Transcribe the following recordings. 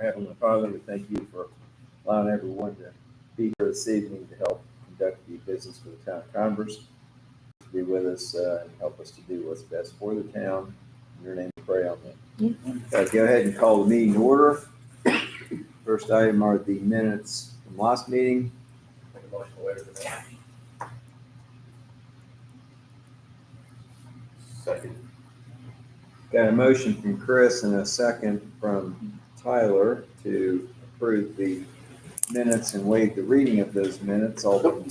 Heavenly Father, we thank you for allowing everyone to be here this evening to help conduct the business for the town of Converse. Be with us and help us to do what's best for the town. In your name we pray, amen. Go ahead and call the meeting to order. First item are the minutes from last meeting. Make a motion to waive the minutes. Second. Got a motion from Chris and a second from Tyler to approve the minutes and waive the reading of those minutes. All in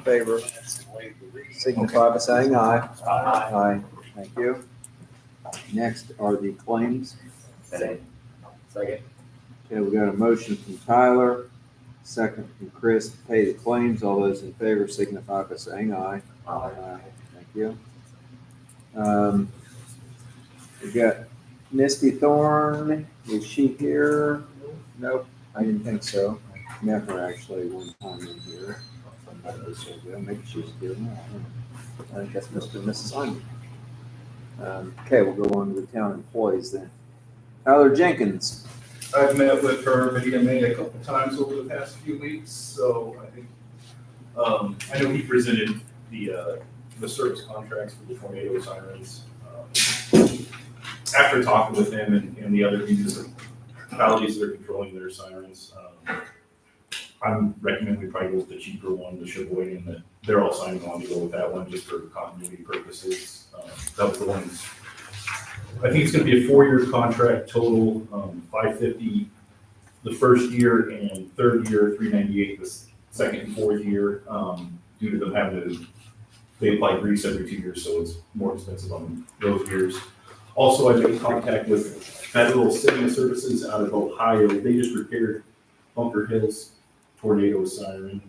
favor, signify by saying aye. Aye. Thank you. Next are the claims. Second. Okay, we got a motion from Tyler, second from Chris to pay the claims. All those in favor signify by saying aye. Aye. Thank you. We got Misty Thorne. Is she here? Nope, I didn't think so. I met her actually one time in here. Maybe she's here now. I think that's Mr. and Mrs. Hyman. Okay, we'll go on to the town employees then. Tyler Jenkins. I've met with her, Vivian and May, a couple of times over the past few weeks, so I think, I know he presented the service contracts for the tornado sirens. After talking with him and the other municipalities that are controlling their sirens, I'm recommending we probably go with the cheaper one, the Sheboygan, that they're all signing on to go with that one just for continuity purposes. That was the one. I think it's going to be a 4-year contract total, $550 the first year and third year, $398 the second and fourth year, due to them having to, they apply grease every 2 years, so it's more expensive on those years. Also, I made contact with Federal Signal Services out of Ohio. They just repaired Bunker Hill's tornado siren.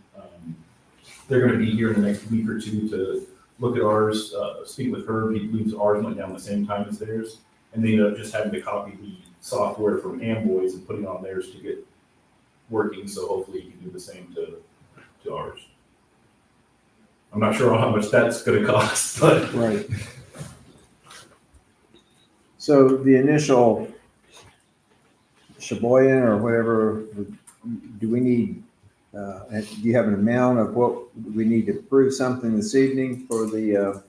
They're going to be here in the next week or two to look at ours, speak with Herb. He believes ours went down the same time as theirs. And they ended up just having to copy the software from Amboys and putting on theirs to get working. So hopefully he can do the same to ours. I'm not sure how much that's going to cost, but. Right. So the initial Sheboygan or whatever, do we need, do you have an amount of what we need to approve something this evening for the,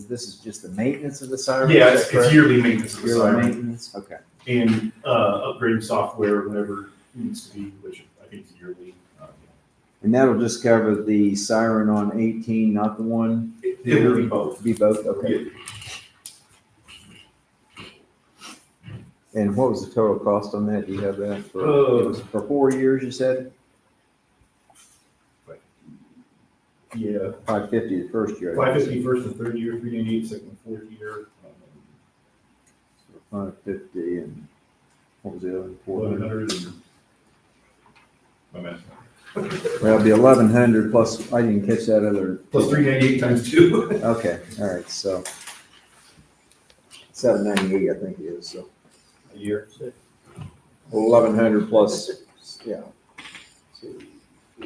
this is just the maintenance of the siren? Yeah, it's yearly maintenance of the Yearly siren. maintenance, okay. And upgrading software whenever it needs to be, which I think is yearly. And that'll just cover the siren on 18, not the one? It will be both. Be both, okay. Yeah. And what was the total cost on that? Do you have that it was for 4 years, you said? Yeah. $550 the first year. $550 first and third year, $398 second and fourth year. 550 and what was the other? 1,100 and my math. Well, it'll be 1,100 plus, I didn't catch that other. Plus 398 times 2. Okay, all right, so 798, I think it is, so. A year. 1,100 plus, yeah.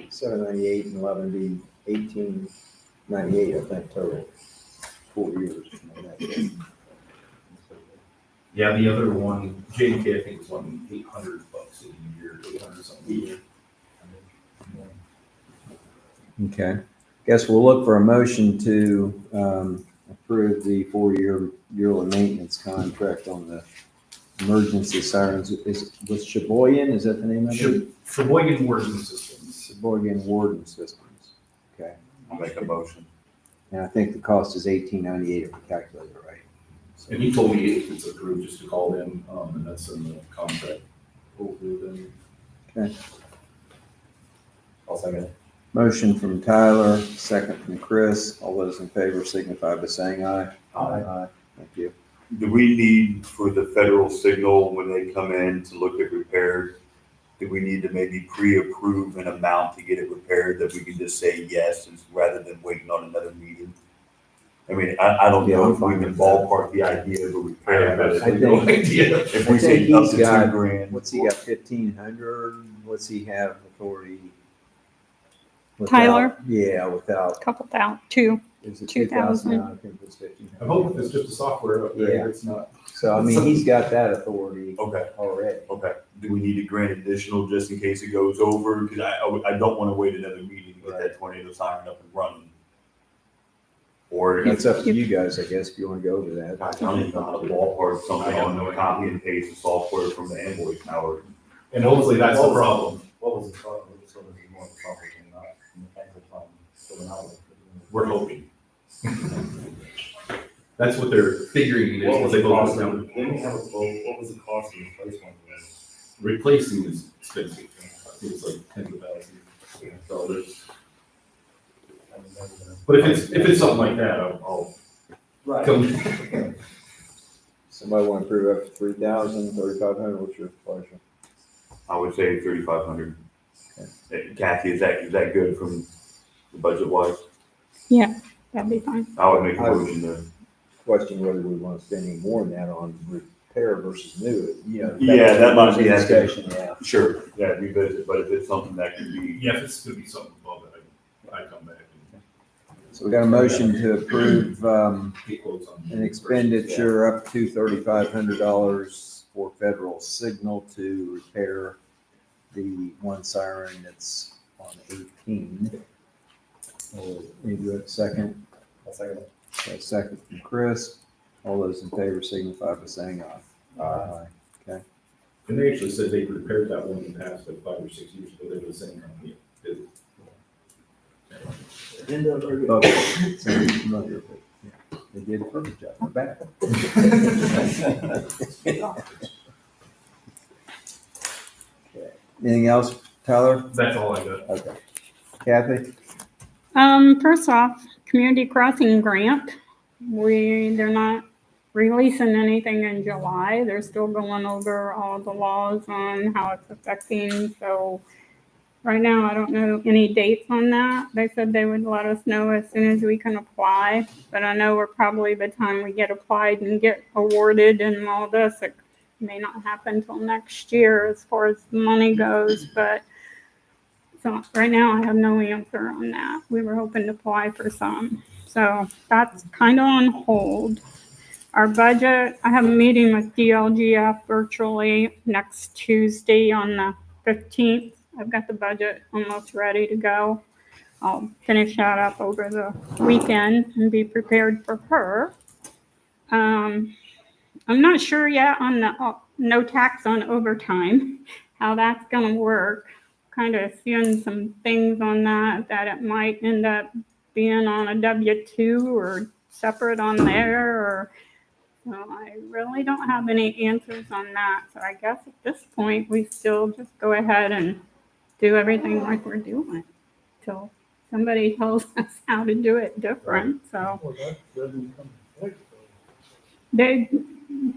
798 and 11 be 1,898, I think, total. 4 years. Yeah, the other one, JDK, I think was $800 a year, 800 something a year. Okay, guess we'll look for a motion to approve the 4-year yearly maintenance contract on the emergency sirens. Was Sheboygan, is that the name of it? Sheboygan Warden Systems. Sheboygan Warden Systems. Okay, I'll make a motion. and I think the cost is $1,898 if we calculate it right. So, And he told me if it's approved, just to call them, and that's in the contract. Hopefully then. okay. I'll second it. Motion from Tyler, second from Chris. All those in favor signify by saying aye. Aye. Thank you. Do we need for the Federal Signal, when they come in to look at repairs, do we need to maybe pre-approve an amount to get it repaired that we can just say yes, rather than waiting on another meeting? I mean, I don't Yeah, know I'm if we fine can with that. ballpark the idea of a repair, but I think- if we I think say up he's to got- $2,000. What's he got, 1,500? What's he have authority? Tyler? Yeah, without, Couple down, two. Is it 2,000? 2,000? I think it's 15. I hope if it's just a software upgrade, Yeah. it's not. So, I mean, he's got that authority Okay, already. okay. Do we need to grant additional just in case it goes over? Because I don't want to wait another meeting to get that tornado siren up and running. Or if It's up to you guys, I guess, if you want to go over that. I don't even know how to ballpark something on the copy and paste the software from the Amboy tower. And hopefully that's the problem. What was the problem? This one was more trouble than not mechanical problem. So we're not. We're hoping. That's what they're figuring it What is. was They the go cost? down. Didn't we have a quote? What was the cost of the replacement? Replacing is expensive. I think it's like tens of thousands of dollars. But if it's something like that, I'll Right. come. Somebody want to approve up to 3,000, 3,500, what's your pleasure? I would say 3,500. Kathy, is that good from the budget wise? That'd be fine. I would make a motion to. Question whether we want to spend any more than that on repair versus new, you know. Yeah, that might be accurate. Discussion, yeah. Sure, yeah, revisit, but if it's something that can be, Yeah, if it's gonna be something above it, I come back So we got a motion to approve, and get quotes on. an expenditure up to $3,500 for Federal Signal to repair the one siren that's on 18. Maybe a second, I'll second it. a second from Chris. All those in favor signify by saying aye. Aye. And they actually said they repaired that one in the past, like 5 or 6 years ago, they were the same company. Okay, sounds familiar, but, yeah, they did a perfect job. We're back. Okay. Anything else, Tyler? That's all I got. Okay. Kathy? First off, community crossing grant. They're not releasing anything in July. They're still going over all the laws on how it's affecting. So right now, I don't know any dates on that. They said they would let us know as soon as we can apply. But I know we're probably, by the time we get applied and get awarded and all this, it may not happen till next year as far as the money goes. But so right now, I have no answer on that. We were hoping to apply for some. So that's kind of on hold. Our budget, I have a meeting with DLGF virtually next Tuesday on the 15th. I've got the budget almost ready to go. I'll finish that up over the weekend and be prepared for her. I'm not sure yet on the no tax on overtime, how that's going to work. Kind of seeing some things on that it might end up being on a W-2 or separate on there, or so I really don't have any answers on that. So I guess at this point we still just go ahead and do everything like we're doing till somebody tells us how to do it different. So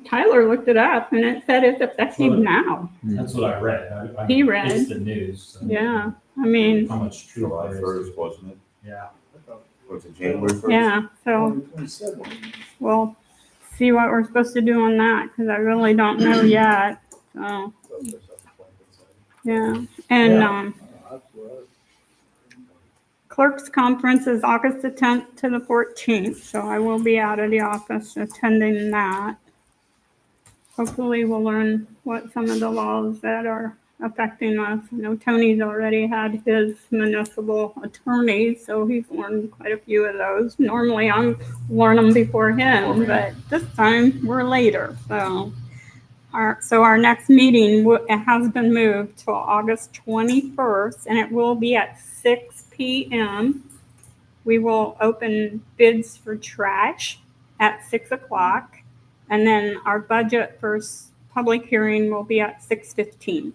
Tyler looked it up and it said it's effective now. That's what I read. He read. It's the news. So Yeah, I mean, How much truth July there is. first, wasn't it? Yeah. Was it January first? yeah, so we'll see what we're supposed to do on that because I really don't know yet. So, yeah. And clerk's conference is August the 10th to the 14th, so I will be out of the office attending that. Hopefully we'll learn what some of the laws that are affecting us. I know Tony's already had his municipal attorney, so he's learned quite a few of those. Normally I'm learn them before him, but this time we're later. So our next meeting it has been moved to August 21st, and it will be at 6 p.m. We will open bids for trash at 6 o'clock, and then our budget for public hearing will be at 6:15.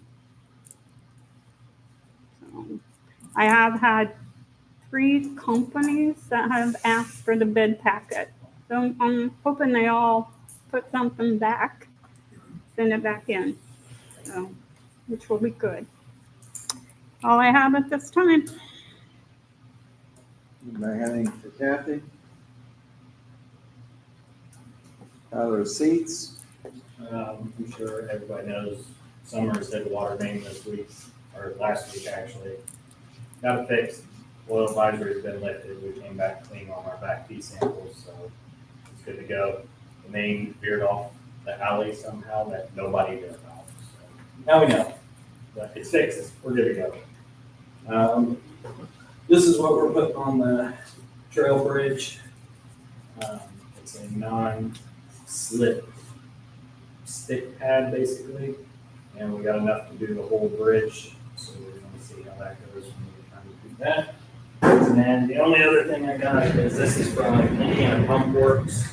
So I have had 3 companies that have asked for the bid packet. So I'm hoping they all put something back, send it back in, so, which will be good. All I have at this time. Anybody have anything for Kathy? Tyler, seats? I'm sure everybody knows Summers did a water main this week, or last week actually. Got it fixed. oil advisory's been lifted. We came back clean on our back P samples, so it's good to go. The main veered off the alley somehow that nobody knew about. So now we know, but it's fixed. We're good to go. This is what we're putting on the trail bridge. It's a non-slip stick pad basically, and we got enough to do the whole bridge, so we're gonna see how that goes when we're trying to do that. And then the only other thing I got is this is from Indiana Pump Works.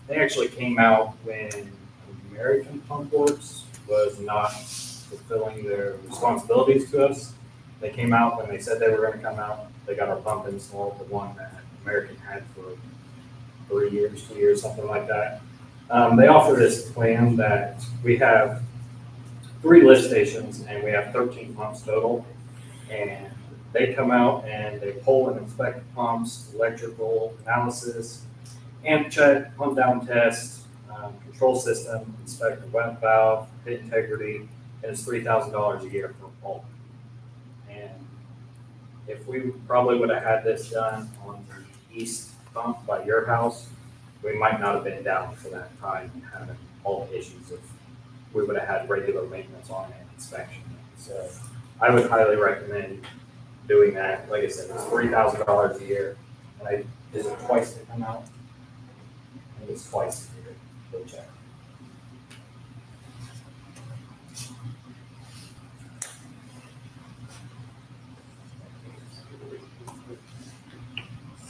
They actually came out when American Pump Works was not fulfilling their responsibilities to us. They came out when they said they were gonna come out. They got our pump installed, the one that American had for 3 years, 2 years, something like that. They offer this plan that we have 3 lift stations and we have 13 pumps total. And they come out and they pull and inspect the pumps, electrical analysis, amp check, pump down test, control system, inspect the wet valve, pit integrity, and it's $3,000 a year for bulk. And if we probably would have had this done on the east pump by your house, we might not have been down for that time and having all the issues if we would have had regular maintenance on it and inspection. So I would highly recommend doing that. Like I said, it's $3,000 a year. And is it twice to come out? I think it's twice a year. Go check.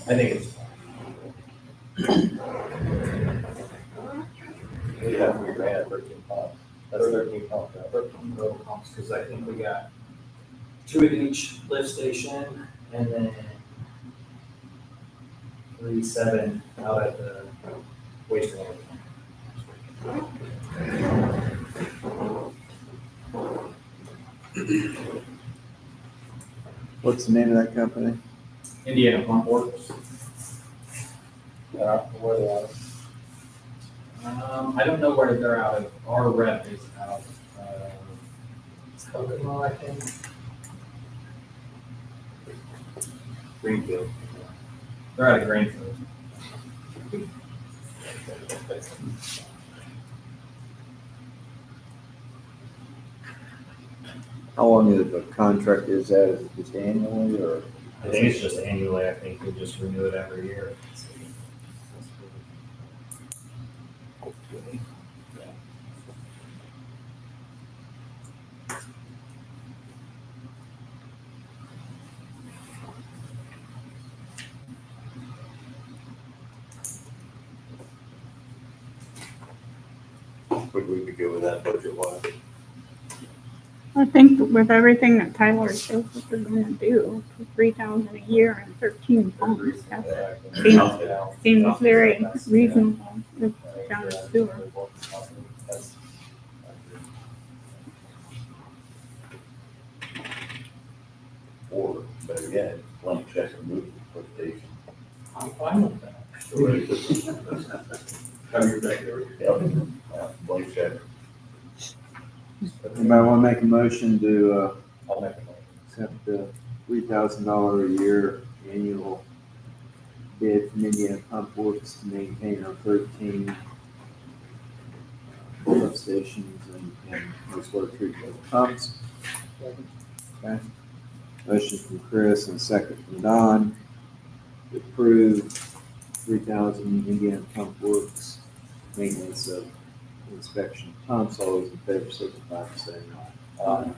I think it's. Yeah, we ran at 13 pumps. That's 13 pumps, right? 13 total pumps, because I think we got 2 at each lift station, and then 7 out at the wastewater. What's the name of that company? Indiana Pump Works. Where they are. I don't know where they're out of. Our rep is out of Kokomo, I think. Greenfield. They're out of Greenfield. How long of a contract is that? Is it just annually or? I think it's just annually. I think we just renew it every year. Would we be good with that budget wise? I think with everything that Tyler says that they're gonna do, for 3,000 a year and 13 pumps, that seems very reasonable with down the sewer. Or, better yet, blank check and move the station. I'm fine with that. Have your backyard. Blank check. Anybody want to make a motion to I'll make a motion. accept the $3,000 a year annual bid from Indiana Pump Works to maintain our 13 lift stations and wastewater treatment pumps? Okay. Motion from Chris and a second from Don to approve 3,000 Indiana Pump Works maintenance of inspection pumps. All those in favor signify by saying aye.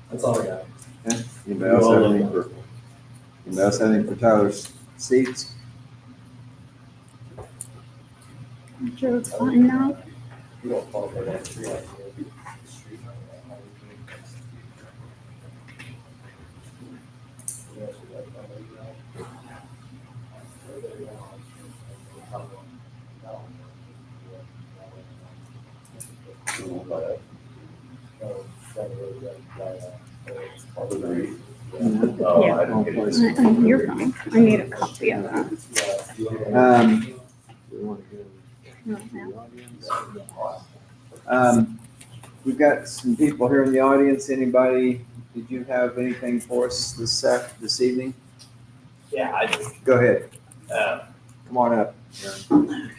That's all I got. Okay. Anybody else have anything for Tyler's seats? Joe's fine now. You don't fall for that tree out there. Oh, I don't get it. You're fine. I need a copy of that. We want to go right now. to the audience. we've got some people here in the audience. Anybody, did you have anything for us this evening? Yeah, I do. Go ahead. Uh, Come on up, Aaron.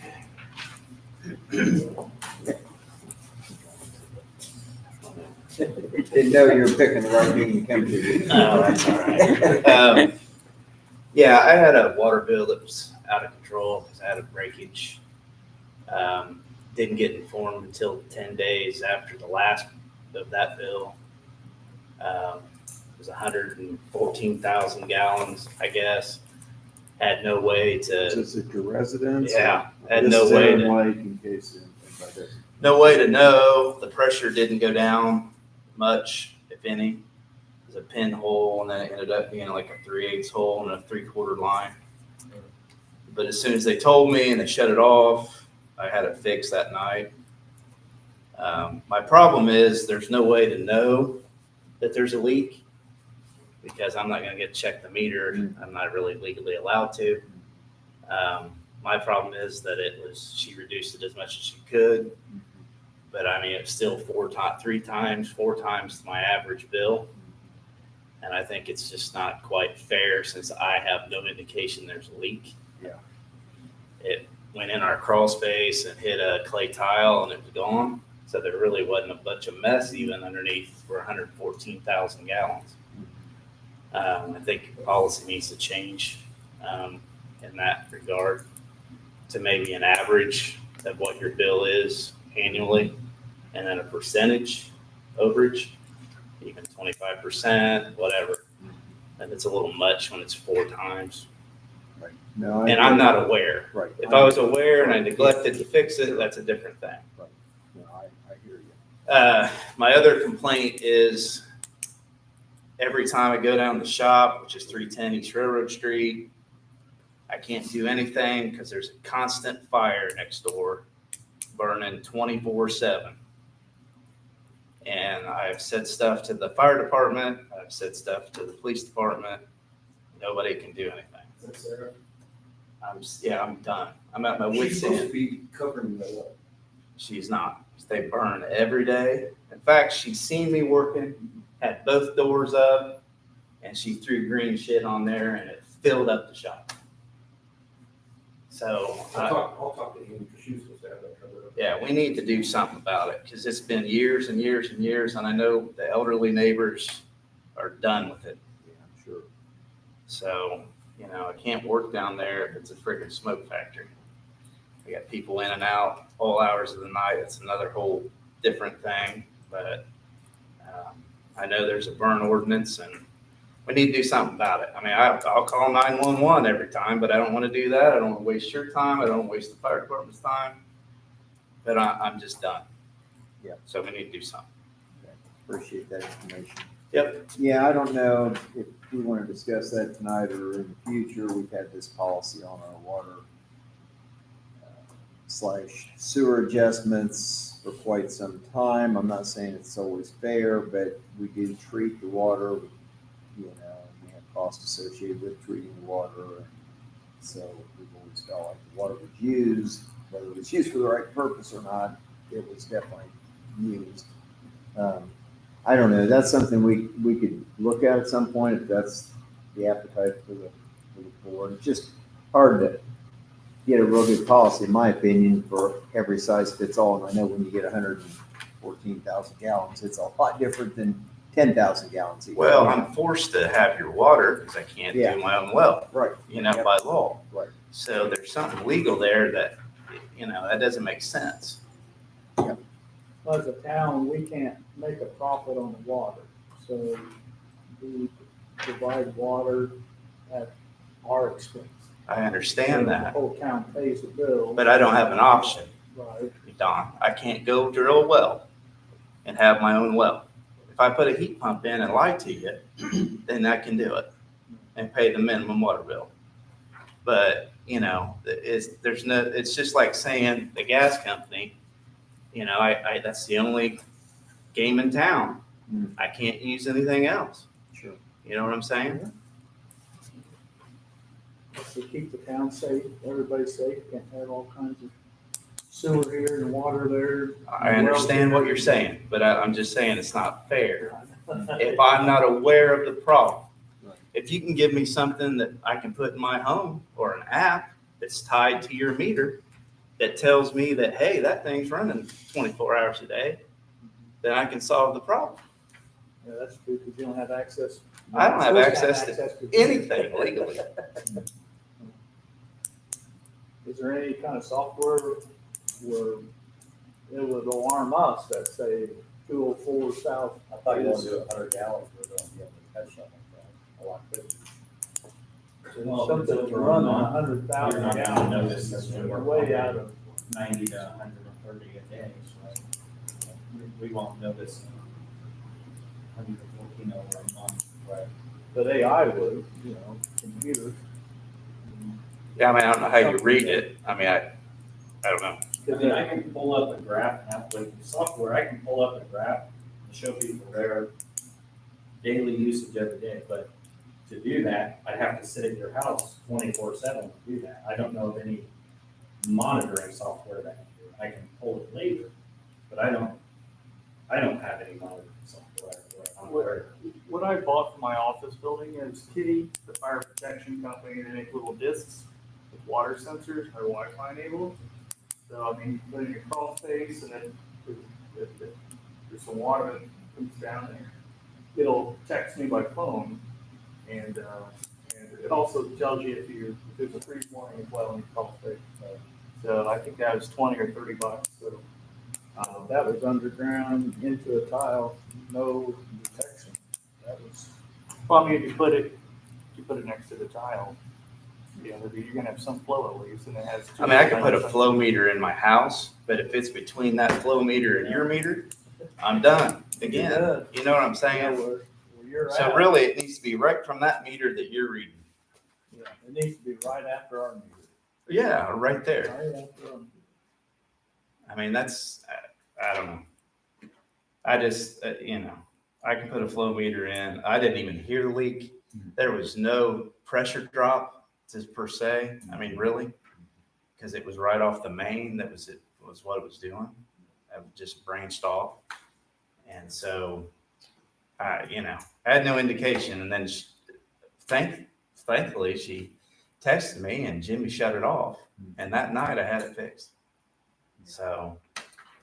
Didn't know you were picking the right meeting to come to. Oh, that's all right. Yeah, I had a water bill that was out of control because I had a breakage. Didn't get informed until 10 days after the last of that bill. It was 114,000 gallons, I guess. Had no way to, Is it your residence? Yeah, had This no is way Aaron to- Lake, in case anybody doesn't. no way to know. The pressure didn't go down much, if any. It was a pinhole, and then it ended up being like a 3/8 hole and a 3/4 line. But as soon as they told me and they shut it off, I had it fixed that night. My problem is there's no way to know that there's a leak because I'm not going to get check the meter. I'm not really legally allowed to. My problem is that she reduced it as much as she could. But I mean, it's still 4 times my average bill. And I think it's just not quite fair since I have no indication there's a leak. Yeah. It went in our crawl space and hit a clay tile and it was gone. So there really wasn't a bunch of mess even underneath for 114,000 gallons. I think policy needs to change in that regard to maybe an average of what your bill is annually and then a percentage overage, even 25%, whatever. And it's a little much when it's 4 times. Right. No, And I'm not aware. Right. If I was aware and I neglected to fix it, that's a different thing. No, I hear you. My other complaint is every time I go down the shop, which is 310 East Railroad Street, I can't do anything because there's a constant fire next door burning 24/7. And I've said stuff to the fire department. I've said stuff to the police department. Nobody can do anything. I'm done. I'm at my wit's end. be covering that up. She's not. They burn every day. In fact, she's seen me working, had both doors up, and she threw green shit on there and it filled up the shop. So, I'll talk to Amy because she was supposed to have that covered up. yeah, we need to do something about it because it's been years and years and years, and I know the elderly neighbors are done with it. Yeah, I'm sure. So, I can't work down there if it's a freaking smoke factory. We got people in and out all hours of the night. It's another whole different thing, but I know there's a burn ordinance and we need to do something about it. I mean, I'll call 911 every time, but I don't want to do that. I don't want to waste your time. I don't want to waste the fire department's time. But I'm just done. Yeah. So we need to do something. Appreciate that information. Yep. Yeah, I don't know if we want to discuss that tonight or in the future. We've had this policy on our water / sewer adjustments for quite some time. I'm not saying it's always fair, but we do treat the water, we have costs associated with treating the water. And so we've always felt like the water was used, whether it was used for the right purpose or not, it was definitely used. I don't know. That's something we could look at some point if that's the appetite for the board. It's just hard to get a real good policy, in my opinion, for every size fits all. And I know when you get 114,000 gallons, it's a lot different than 10,000 gallons. Even. Well, I'm forced to have your water because I can't Yeah. do my own well, Right. Yep. by law. Right. So there's something legal there that, that doesn't make sense. As a town, we can't make a profit on the water, so we provide water at our expense. I understand The that, whole town pays the bill. but I don't have an option, Right, Don. I can't go drill a well and have my own well. If I put a heat pump in and lie to you, then I can do it and pay the minimum water bill. But, it's just like saying the gas company, that's the only game in town. Mm. I can't use anything else. Sure. You know what I'm saying? to keep the town safe, everybody safe, can't have all kinds of sewer here and water there. I understand what you're saying, but I'm just saying it's not fair. If I'm not aware of the problem, if you can give me something that I can put in my home or an app that's tied to your meter that tells me that, hey, that thing's running 24 hours a day, then I can solve the problem. Yeah, that's true, because you don't have access. I don't have You're access supposed to to anything legally. Is there any kind of software where it would alarm us that say 204 south? I thought you wanted to do 100 gallons, we're going to be able to catch something like that, a lot quicker. Well, Something if to we're run on, 100,000 you're not gonna gallons. notice when we're Way out of, 90 to 130 a day, so we won't notice 114 over a month. Right. but AI would, computers. Yeah, I mean, I don't know how you read it. I mean, I don't know. I mean, I can pull up a graph, with software, I can pull up a graph and show people their daily usage every day, but to do that, I'd have to sit at your house 24/7 to do that. I don't know of any monitoring software that can do it. I can pull it later, but I don't have any monitoring software. I'm aware of. What I bought for my office building is Kitty, the fire protection company. They make little discs with water sensors, they're Wi-Fi enabled. So I mean, put in your crawl space, and then if there's some water that comes down there, it'll text me by phone, and it also tells you if there's a freeze warning as well in your crawl space. So I think that was $20 or $30. So That was underground into a tile, no detection. That was, well, I mean, if you put it next to the tile, you're gonna have some flow at least, and it has. I mean, I could put a flow meter in my house, but if it's between that flow meter and your meter, I'm done again. Yeah. You know what I'm yeah, saying? where you're So at. really, it needs to be right from that meter that you're reading. Yeah, it needs to be right after our meter. Yeah, right there. Right after our meter. I mean, that's, I don't know. I just, I can put a flow meter in. I didn't even hear the leak. There was no pressure drop just per se. I mean, really, because it was right off the main. That was what it was doing. It just branched off. And so, I had no indication. And then thankfully she texted me and Jimmy shut it off. And that night I had it fixed. So,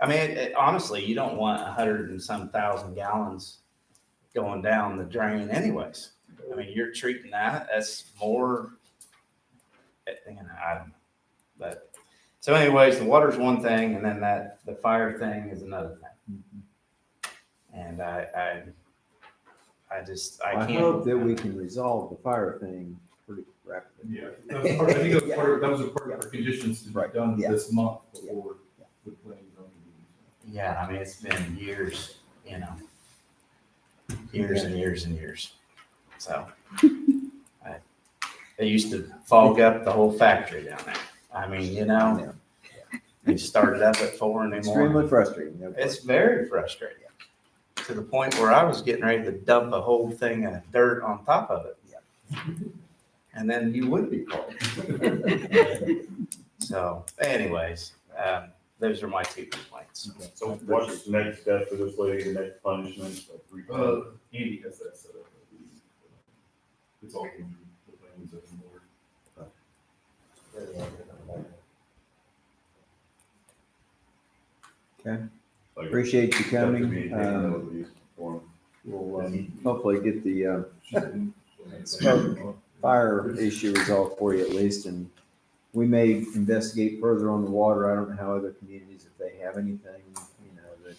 I mean, honestly, you don't want 100 and some thousand gallons going down the drain anyways. I mean, you're treating that's more, I don't know. But, so anyways, the water's one thing, and then the fire thing is another thing. And I I can't. hope that we can resolve the fire thing pretty rapidly. Yeah, that was part, I think that was part of our conditions to be Right. done Yeah. this month before the planning zoning meeting. Yeah, I mean, it's been years, years and years and years. So they used to fog up the whole factory down there. I mean, they started up at 4 in the morning. Extremely frustrating. no It's question. very frustrating to the point where I was getting ready to dump a whole thing of dirt on top of it. And then you would be called. So anyways, those are my 2 complaints. So what's the next step for this lady, the next punishment? Andy has that set up. It's all in the planning zoning board. Appreciate you coming. Coming. We'll hopefully get the smoke fire issue resolved for you at least, and we may investigate further on the water. I don't know how other communities, if they have anything, that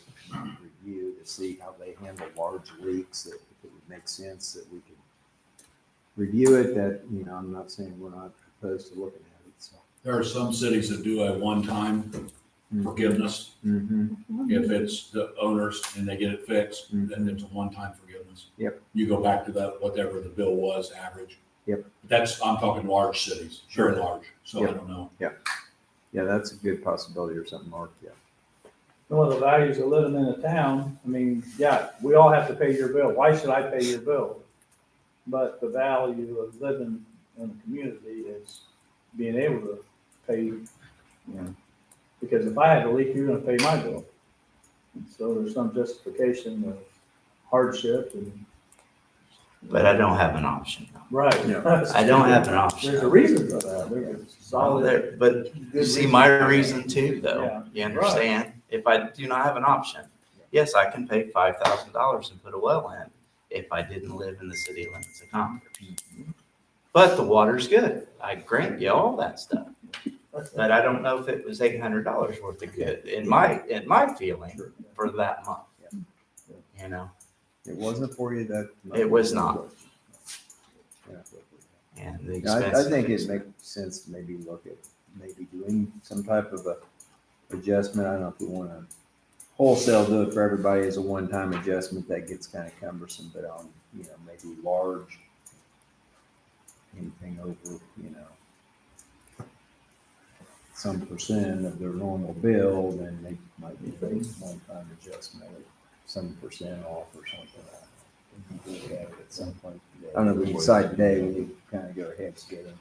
review to see how they handle large leaks, that if it would make sense that we could review it, that, I'm not saying we're not opposed to looking at it, so. There are some cities that do a one-time forgiveness. Mm-hmm. If it's the owners and they get it fixed, then it's a one-time forgiveness. Yep. You go back to that, whatever the bill was, average. Yep. I'm talking large cities, very large, so I Yep. don't know. Yeah, that's a good possibility or something, Mark, yeah. One of the values of living in a town, I mean, yeah, we all have to pay your bill. Why should I pay your bill? But the value of living in a community is being able to pay, Because if I had a leak, you're gonna pay my bill. So there's some justification of hardship and. But I don't have an option. Right. I don't have an option. There's a reason for that. There's a Well, solid. but you see my reason too, though. Yeah. You understand? If I do not have an option, yes, I can pay $5,000 and put a well in if I didn't live in the city limits of Concord. But the water's good. I grant you all that stuff. But I don't know if it was $800 worth of good in my feeling for that month. You know, It wasn't for you that. It was not. Yeah. and the Yeah, expense. I think it makes sense to maybe look at maybe doing some type of a adjustment. I don't know if we want to wholesale do it for everybody as a one-time adjustment. That gets kind of cumbersome, but on, maybe large, anything over, some percent of their normal bill, then they might be a one-time adjustment of some percent off or something like that. Look at it at some point today. I don't know if we decide today, we need to kind of go ahead together.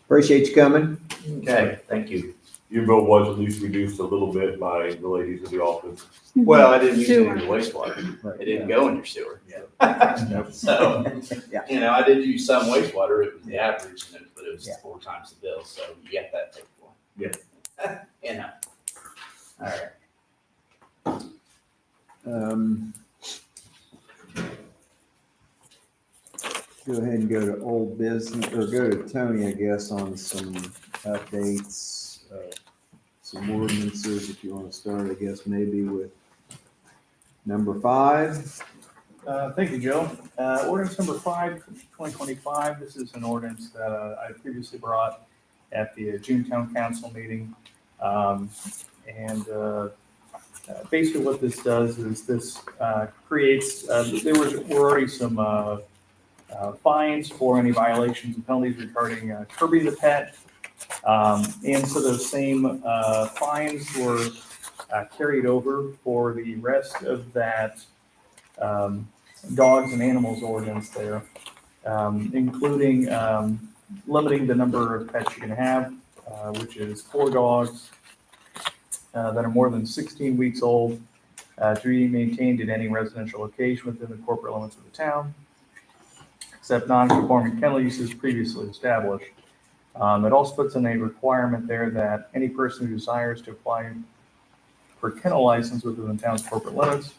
Appreciate you coming. Okay, thank you. Your bill was at least reduced a little bit by the ladies of the office. Well, I didn't use it Sewer. in the wastewater. Right. It didn't go in your sewer. Yeah. So, Yeah. I did use some wastewater. It was the average, but it was Yeah. 4 times the bill, so you get that paid for. Yeah. All right. Go ahead and go to old business, or go to Tony, I guess, on some updates, some ordinances, if you want to start, I guess, maybe with number 5. Thank you, Joe. Ordinance number 5, 2025. This is an ordinance that I previously brought at the June Town Council meeting. Basically what this does is this creates, there were already some fines for any violations and penalties regarding curbing the pet. And so those same fines were carried over for the rest of that dogs and animals ordinance there, including limiting the number of pets you can have, which is 4 dogs that are more than 16 weeks old to be maintained in any residential location within the corporate limits of the town, except non-conforming kennel uses previously established. It also puts in a requirement there that any person who desires to apply for a kennel license within the town's corporate limits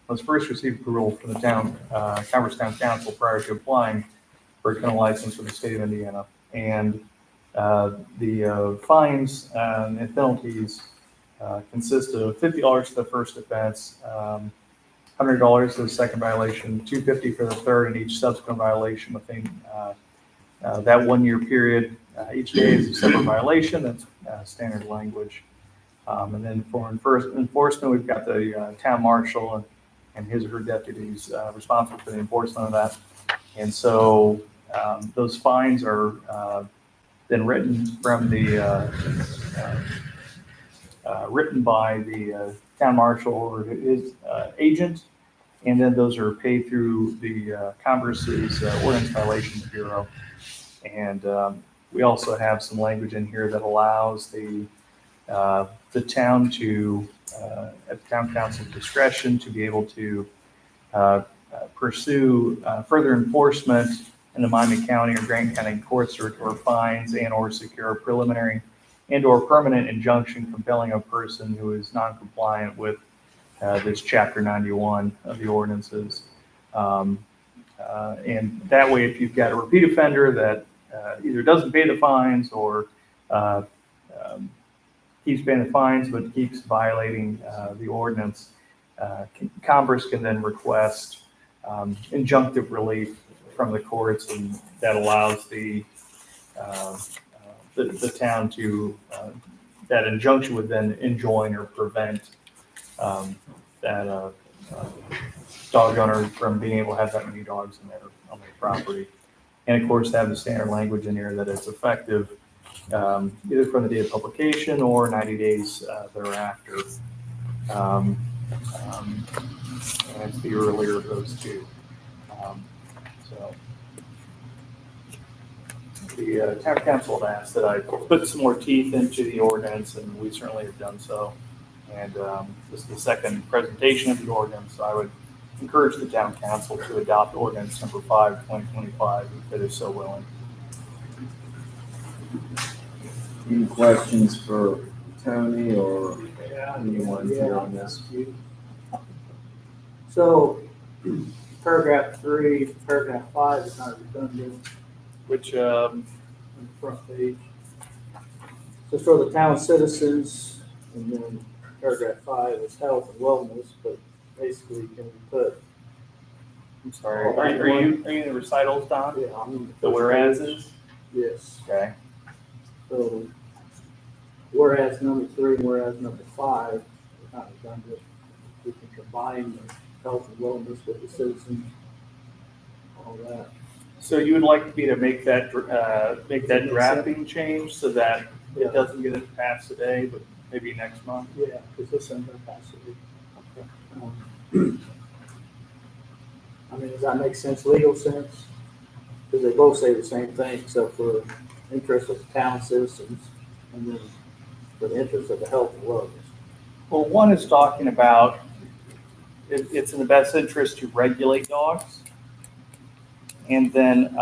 must first receive approval from the town, Converse Town Council prior to applying for a kennel license for the state of Indiana. And the fines and penalties consist of $50 for the first offense, $100 for the second violation, $250 for the third, and each subsequent violation within that 1 year period. Each day is a separate violation. That's standard language. And then for enforcement, we've got the town marshal and his or her deputies responsible for the enforcement of that. And so those fines are then written from the written by the town marshal or his agent, and then those are paid through the Converse's Ordinance Violations Bureau. And we also have some language in here that allows the town to, at the town council's discretion, to be able to pursue further enforcement in the Miami County or Grant County courts or fines and or secure a preliminary and or permanent injunction compelling a person who is non-compliant with this Chapter 91 of the ordinances. And that way, if you've got a repeat offender that either doesn't pay the fines or keeps paying the fines but keeps violating the ordinance, Congress can then request injunctive relief from the courts, and that allows the town to, that injunction would then enjoin or prevent that dog owner from being able to have that many dogs on their property. And of course, have the standard language in here that it's effective either from the date of publication or 90 days thereafter. And it's the earlier of those two. So the town council had asked that I put some more teeth into the ordinance, and we certainly have done so. And this is the second presentation of the ordinance, so I would encourage the town council to adopt ordinance number 5, 2025, if it is so willing. Any questions for Tony or Yeah, anyone here on this? So, paragraph 3, paragraph 5 is not redundant Which, on the front page. So for the town citizens, and then paragraph 5 is health and wellness, but basically can we put, I'm sorry, are you in the recitals, Don? yeah, I'm. The whereases? Yes, Okay. so whereas number 3 and whereas number 5 are not redundant. We can combine the health and wellness with the citizens, all that. So you would like me to make that drafting change so that Yeah. it doesn't get it passed today, but maybe next month? Yeah, because this ain't gonna pass it. I mean, does that make sense, legal sense? Because they both say the same thing, except for interest of the town citizens, and then for the interest of the health and wellness. Well, one is talking about it's in the best interest to regulate dogs. And then,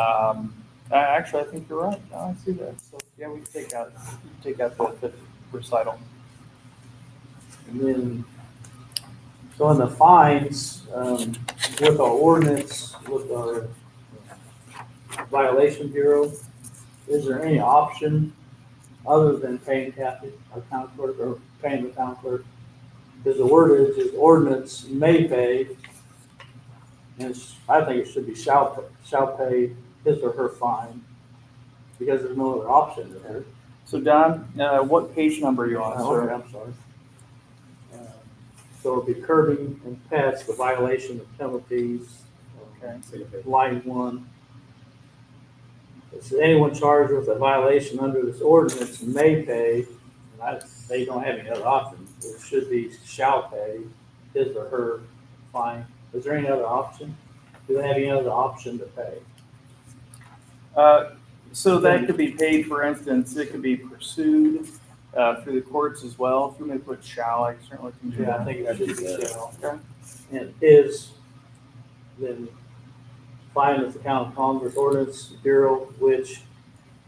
actually, I think you're right. No, I see that. So, yeah, we can take out the recital. And then, so in the fines, with our ordinance, with our violation bureau, is there any option other than paying Kathy, our town clerk, or paying the town clerk? Because the word is ordinance may pay, and I think it should be shall pay his or her fine, because there's no other option there. So, Don, what page number are you on, Okay, sir? I'm sorry. So it'll be curbing and pets, the violation of penalties. Okay. Line 1. It's anyone charged with a violation under this ordinance may pay, and they don't have any other option. It should be shall pay his or her fine. Is there any other option? Do they have any other option to pay? So that could be paid, for instance, it could be pursued through the courts as well. If you may put shall, I certainly can do Yeah, I that. think it should be shall. Okay. And is, then fine with the County Congress Ordinance Bureau, which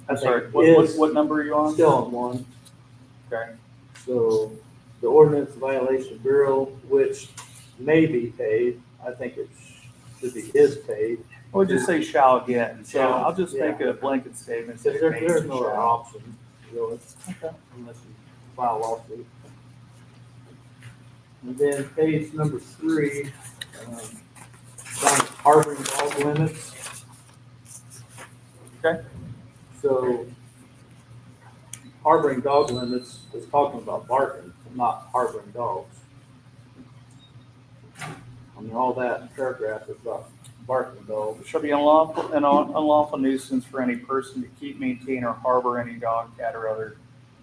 I I'm think sorry, is what number are you on? still on 1. Okay. So the Ordinance Violation Bureau, which may be paid, I think it should be is paid. We'll just say shall again. So Shall, I'll just make yeah. a blanket statement. Because say may there's and no other shall. option, really, unless you file a lawsuit. And then page number 3, on harboring dog limits. Okay. So harboring dog limits is talking about barking, not harboring dogs. I mean, all that paragraph is about barking dogs. Shall be unlawful nuisance for any person to keep, maintain, or harbor any dog, cat, or other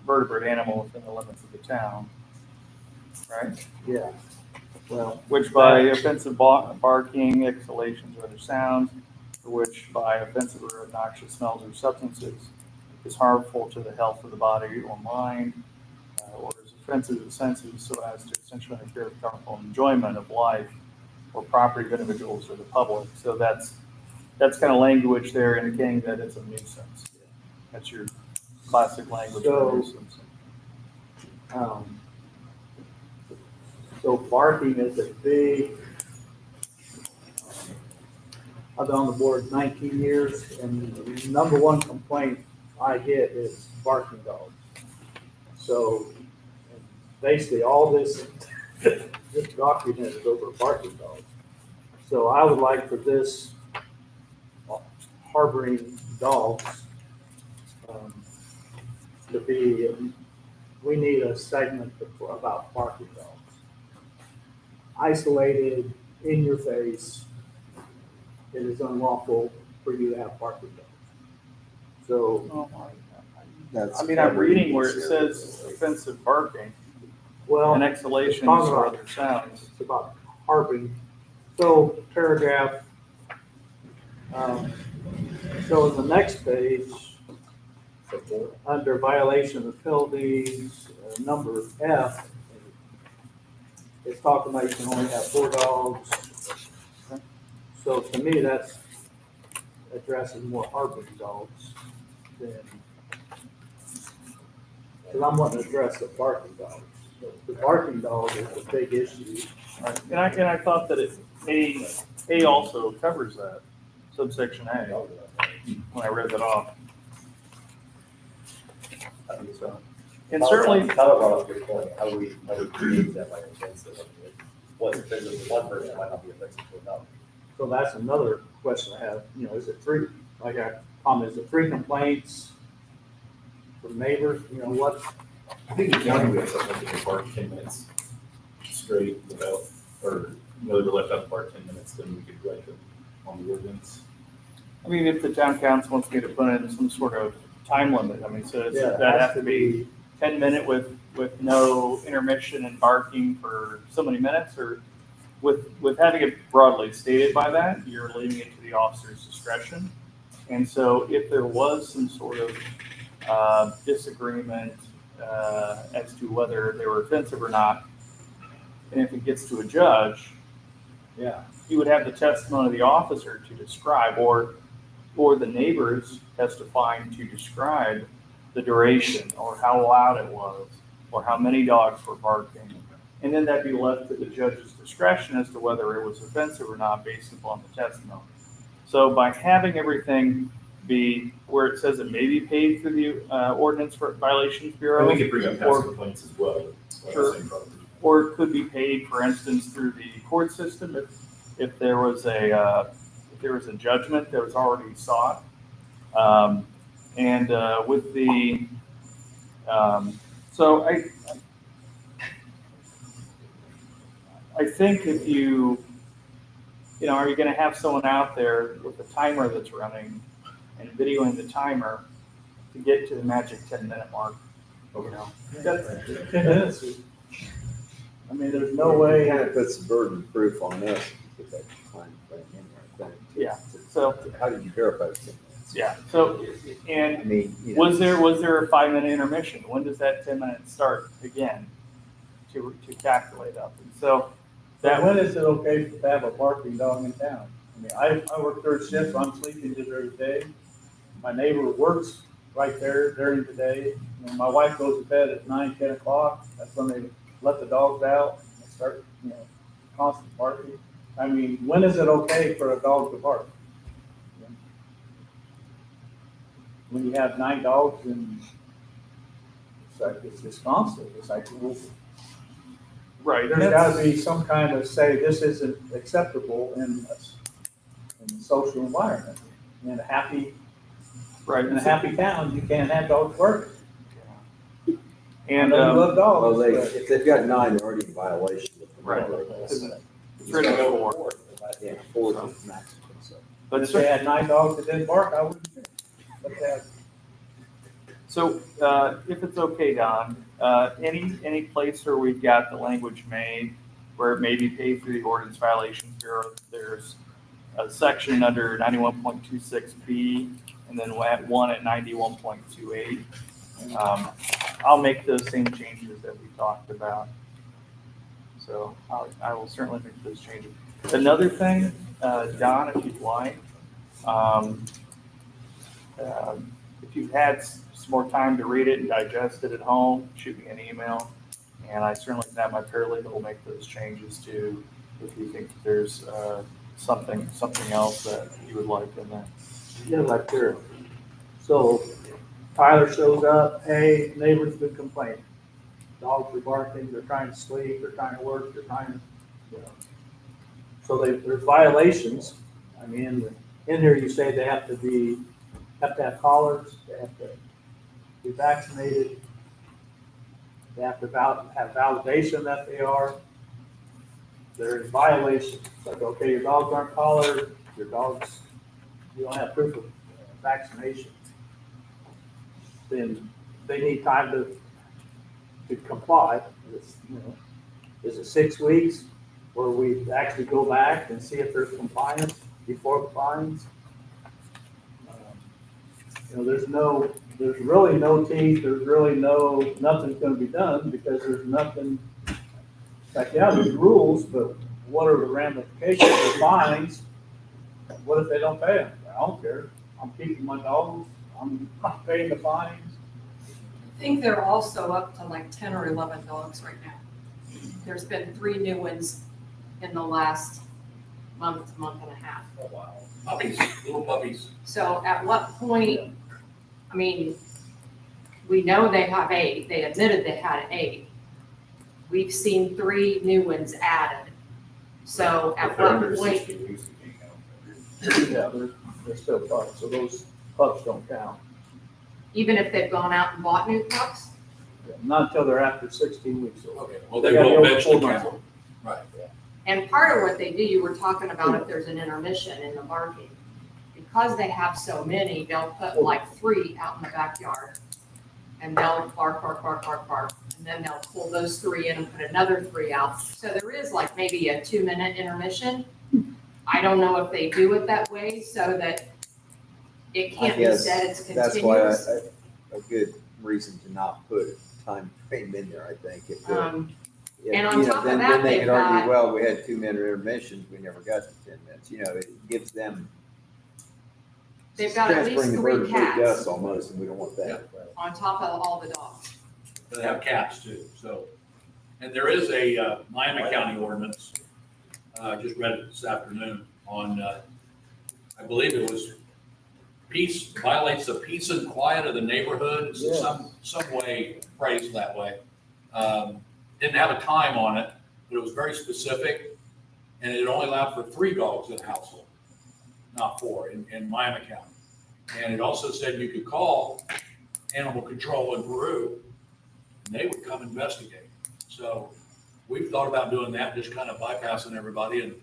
vertebrate animal within the limits of the town. Right? Yeah. Well, Which by offensive barking, exhalations, or other sounds, or which by offensive or obnoxious smells or substances is harmful to the health of the body or mind, or is offensive to the senses so as to essentially interfere with comfortable enjoyment of life or property of individuals or the public. So that's kind of language there indicating that it's a nuisance. That's your classic language for So- nuisance. So barking is a big, I've been on the board 19 years, and the number one complaint I get is barking dogs. So basically, all this document is over barking dogs. So I would like for this harboring dogs to be, we need a segment about barking dogs. Isolated, in your face, it is unlawful for you to have barking dogs. So, Oh, my. That's I mean, I'm reading where it covered. says offensive barking well, and exhalations talking or about- other sounds. it's about harboring. So paragraph, so in the next page, under violation of penalties, number F, it's talking about you can only have 4 dogs. So to me, that's addressing more harbor dogs than, because I'm wanting to address the barking dogs. The barking dog is a big issue. Right. And I thought that A also covers that, subsection A, when I read that off. So, and certainly, Tyler brought up a good point, how do we create that like offensive? What, if there's one person that might not be offensive to another? So that's another question I have, is it three, like I comment, is it 3 complaints from neighbors, what? I think in county we have something like they park 10 minutes straight without, or, they were left out to park 10 minutes, then we could write them on the ordinance. I mean, if the town council wants me to put in some sort of time limit, I mean, so Yeah, it that has has to be 10-minute with no intermission and barking for so many minutes, or with having it broadly stated by that, you're leaving it to the officer's discretion. And so if there was some sort of disagreement as to whether they were offensive or not, and if it gets to a judge, Yeah. you would have the testimony of the officer to describe, or the neighbors testifying to describe the duration, or how loud it was, or how many dogs were barking. And then that'd be left to the judge's discretion as to whether it was offensive or not based upon the testimony. So by having everything be where it says it may be paid through the Ordinance Violations Bureau. And we could bring up past complaints as well. Sure. Or it could be paid, for instance, through the court system if there was a judgment that was already sought. With the so I think if are you going to have someone out there with a timer that's running and videoing the timer to get to the magic 10-minute mark? That's 10 minutes. I mean, there's no way. Kind of puts the burden of proof on us to put that time frame in there. Yeah. So How did you verify it? yeah. So and I mean, was there a 5-minute intermission? When does that 10 minutes start again to calculate up? And so When is it okay to have a barking dog in town? I mean, I work 3rd shift, so I'm sleeping during the day. My neighbor works right there during the day. When my wife goes to bed at 9, 10 o'clock, that's when they let the dogs out and start, constant barking. I mean, when is it okay for a dog to bark? When you have 9 dogs and it's just constant, it's like, well, right. there's gotta be some kind of say, this isn't acceptable in a social environment. In a happy town, you can't have dogs barking. And I know you love dogs. Well, but- if they've got 9, they're already in violation. Right. It's it's written before. Yeah, 4 is maximum, so. But If they had 9 dogs that didn't bark, I wouldn't care. But they had so if it's okay, Don, any place where we've got the language made where it may be paid through the Ordinance Violations Bureau, there's a section under 91.26B and then one at 91.28. I'll make those same changes that we talked about. So I will certainly make those changes. Another thing, Don, if you'd like, if you've had some more time to read it and digest it at home, shoot me an email. And I certainly can have my paralegal make those changes too, if you think there's something else that you would like in there. Yeah, like there. So Tyler shows up, hey, neighbor's been complaining. Dogs are barking, they're trying to sleep, they're trying to work, they're trying to, So there's violations. I mean, in here you say they have to have collars, they have to be vaccinated. They have to have validation that they are. They're in violation. It's like, okay, your dogs aren't collared, you don't have proof of vaccination. Then they need time to comply. Is it 6 weeks where we actually go back and see if there's compliance before the fines? There's no there's really no teeth, there's really nothing's gonna be done because there's nothing. Like, yeah, there's rules, but what are the ramifications, the fines? What if they don't pay them? I don't care. I'm keeping my dogs. I'm not paying the fines. I think they're also up to like 10 or 11 dogs right now. There's been 3 new ones in the last month and a half. Oh, wow. Puppies, little puppies. So at what point, I mean, we know they have 8, they admitted they had 8. We've seen 3 new ones added. So at If they're what under point, 16 weeks, you can't count. Yeah, they're still pups, so those pups don't count. even if they've gone out and bought new pups? Not until they're after 16 weeks old. Okay, well, they gotta be will over eventually 4 months count. old. Right. And part of what they do, you were talking about if there's an intermission in the barking. Because they have so many, they'll put like 3 out in the backyard. And they'll bark, bark, bark, bark, bark. And then they'll pull those 3 in and put another 3 out. So there is like maybe a 2-minute intermission. I don't know if they do it that way so that it can't be guess said it's That's why continuous. a good reason to not put a time frame in there, I think. If and on top of then that, they they've could argue, got- well, we had 2-minute intermissions, we never got to 10 minutes. You know, it gives them. They've got at least transferring the 3 burden to cats us almost, and we don't want that. on top of all the dogs. But they have cats too, so. And there is a Miami County ordinance, I just read it this afternoon on, I believe it was violates the peace and quiet of the neighborhood, It's some way phrased that way. Didn't have a time on it, but it was very specific, and it only allowed for 3 dogs in a household, not 4, in Miami County. And it also said you could call animal control in Peru, and they would come investigate. So we've thought about doing that, just kind of bypassing everybody and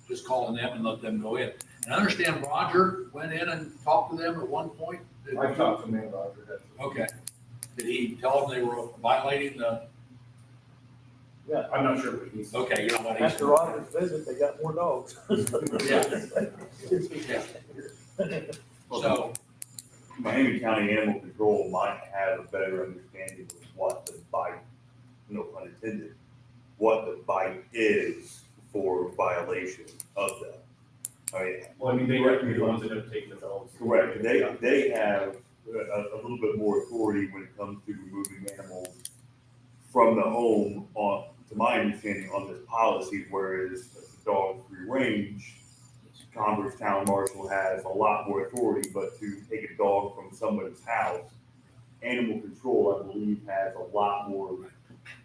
just calling them and let them go in. And I understand Roger went in and talked to them at one point. I talked to man Roger, that's. Okay. Did he tell them they were violating the, I'm not sure what he's. okay, you know what he's. After Roger's visit, they got more dogs. So, Miami County Animal Control might have a better understanding of what the bite, no pun intended, what the bite is for violation of that. I mean, Well, I mean, they recommend the ones that have taken the dogs. correct, they have a little bit more authority when it comes to removing animals from the home on, to my understanding, on this policy, whereas the dog free range, Converse Town Marshal has a lot more authority, but to take a dog from someone's house, animal control, I believe, has a lot more,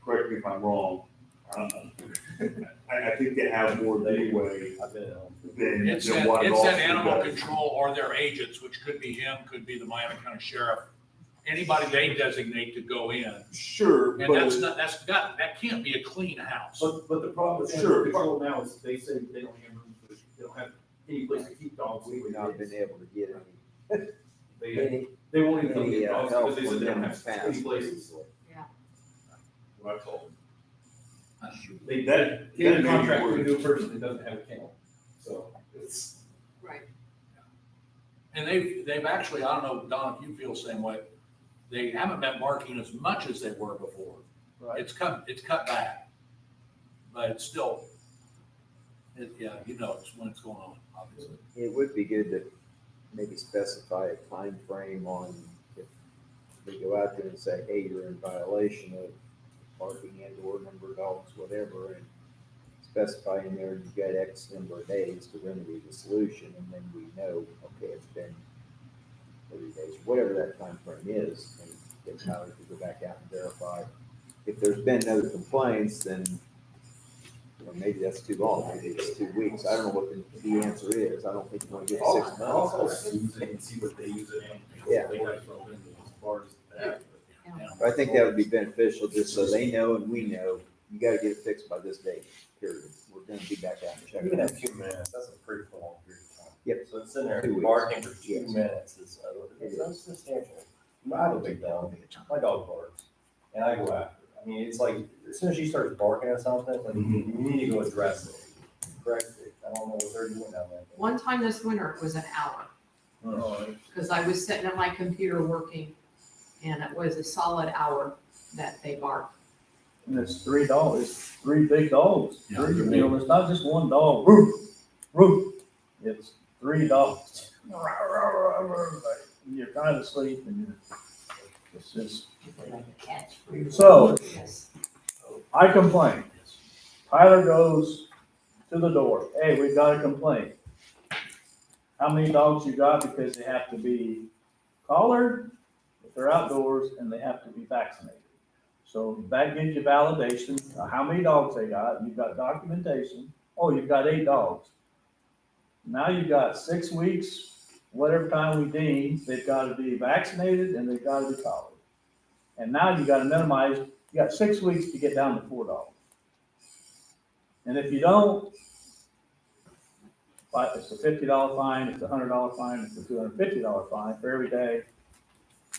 correct me if I'm wrong. I think they have more leeway than it's what an an officer animal does. control or their agents, which could be him, could be the Miami County Sheriff. Anybody they designate to go in. Sure, And but that can't be a clean house. But the problem with Sure. animal control now is they say they don't have room for, they don't have any place to keep dogs. We would not have been able to get any, They won't even come any, get dogs help because they said they don't from have them any fast. places. Yeah. What I told them. that They may have a be contract with a worse. new person that doesn't have a kennel, so it's. Right. And they've actually, I don't know, Don, if you feel the same way, they haven't been barking as much as they were before. Right. It's cut back. But it's still, yeah, you know, it's when it's going on, obviously. it would be good to maybe specify a time frame on if they go out there and say, hey, you're in violation of barking and or number of dogs, whatever, and specify in there, you've got X number of days to remedy the solution, and then we know, okay, it's been 30 days, whatever that time frame is, and get Tyler to go back out and verify. If there's been no complaints, then, you know, maybe that's too long, maybe it's 2 weeks, I don't know what the answer is, I don't think you want to get 6 I'll call months. Susan and see what they use it in. Yeah. They got thrown in as far as that. But I think that would be beneficial, just so they know and we know, you gotta get it fixed by this date, period. We're gonna be back out and check Even it at out. 2 minutes, that's a pretty long period of time. Yep. So it's in there 2 weeks. barking for 2 Yes. minutes it's substantial. I have a big dog, my dog barks, and I go after it. I mean, it's like, as soon as she starts barking at something, like, you need to go address it, correct it. I don't know what they're doing down there. One time this winter, it was an hour. Because I was sitting at my computer working and it was a solid hour that they barked. And it's three dogs, it's three big dogs. Yeah, Three, they're you know, it's not just one dog, roof, roof. It's three dogs. You're trying to sleep and it's just, so I complain. Tyler goes to the door, hey, we've got a complaint. How many dogs you got? Because they have to be collared if they're outdoors and they have to be vaccinated. So that gives you validation of how many dogs they got. You've got documentation. Oh, you've got 8 dogs. Now you've got 6 weeks, whatever time we deem, they've got to be vaccinated and they've got to be collared. And now you got to minimize, you got 6 weeks to get down to 4 dogs. And if you don't, it's a $50 fine, it's a $100 fine, it's a $250 fine for every day.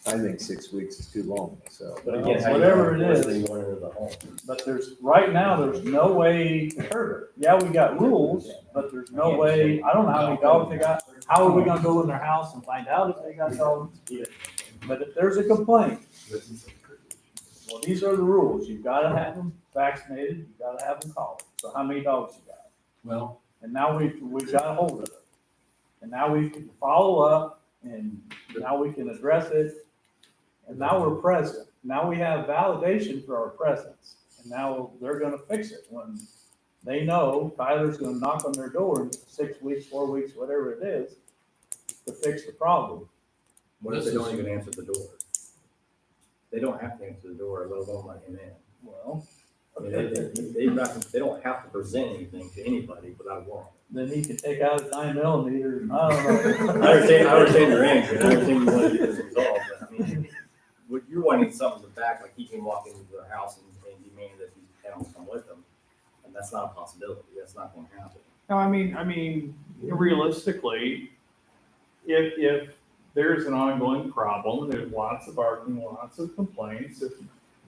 I think 6 weeks is too long, so. But again, how you Whatever it enforce is. that you want into the home. But right now, there's no way to hurt it. Yeah, we got rules, but there's no way, I don't know how many dogs they got. How are we gonna go in their house and find out if they got dogs? But if there's a complaint, well, these are the rules. You've gotta have them vaccinated, you've gotta have them collared. So how many dogs you got? Well, And now we've got a hold of it. And now we can follow up and now we can address it. And now we're present. Now we have validation for our presence. And now they're gonna fix it when they know Tyler's gonna knock on their door in 6 weeks, 4 weeks, whatever it is, to fix the problem. What if they don't even answer the door? They don't have to answer the door, let alone let him in. Well, I mean, they don't have to present anything to anybody without a warrant. then he can take out his 9mm. I don't know. I understand your answer, and I understand you want to get this resolved, but I mean, what you're wanting something back, like he can walk into their house and demand that these animals come with them, and that's not a possibility, that's not gonna happen. No, I mean, realistically, if there's an ongoing problem, there's lots of barking, lots of complaints, if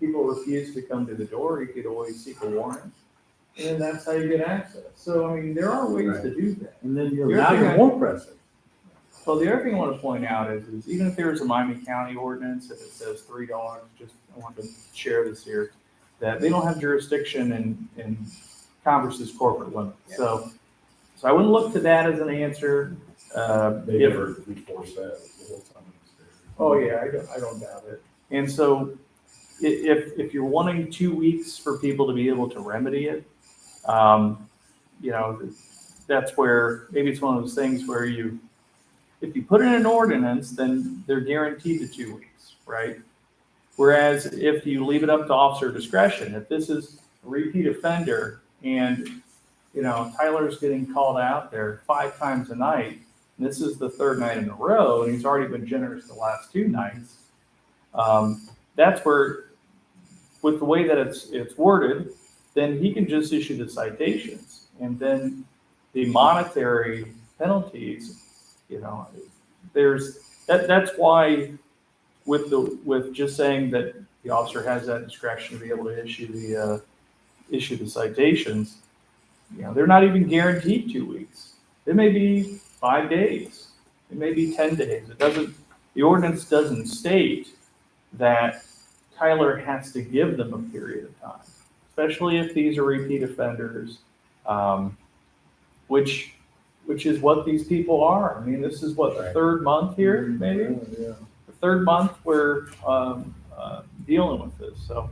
people refuse to come to the door, you could always seek a warrant. And that's how you get access. So, I mean, there are ways to do that. And then now you're more present. Well, the other thing I want to point out is even if there's a Miami County ordinance, if it says 3 dogs, I want to share this here, that they don't have jurisdiction in Congress's corporate limits. So I wouldn't look to that as an answer. They never enforce that the whole time. Oh, yeah, I don't doubt it. And so if you're wanting 2 weeks for people to be able to remedy it, you know, that's where maybe it's one of those things where if you put in an ordinance, then they're guaranteed the 2 weeks, right? Whereas if you leave it up to officer discretion, if this is a repeat offender and, you know, Tyler's getting called out there 5 times a night, and this is the 3rd night in a row, and he's already been generous the last 2 nights, that's where, with the way that it's worded, then he can just issue the citations. And then the monetary penalties, you know, that's why with just saying that the officer has that discretion to be able to issue the citations, you know, they're not even guaranteed 2 weeks. It may be 5 days. It may be 10 days. The ordinance doesn't state that Tyler has to give them a period of time, especially if these are repeat offenders, which is what these people are. I mean, this is what, the 3rd month here, maybe? The 3rd month we're dealing with this, so.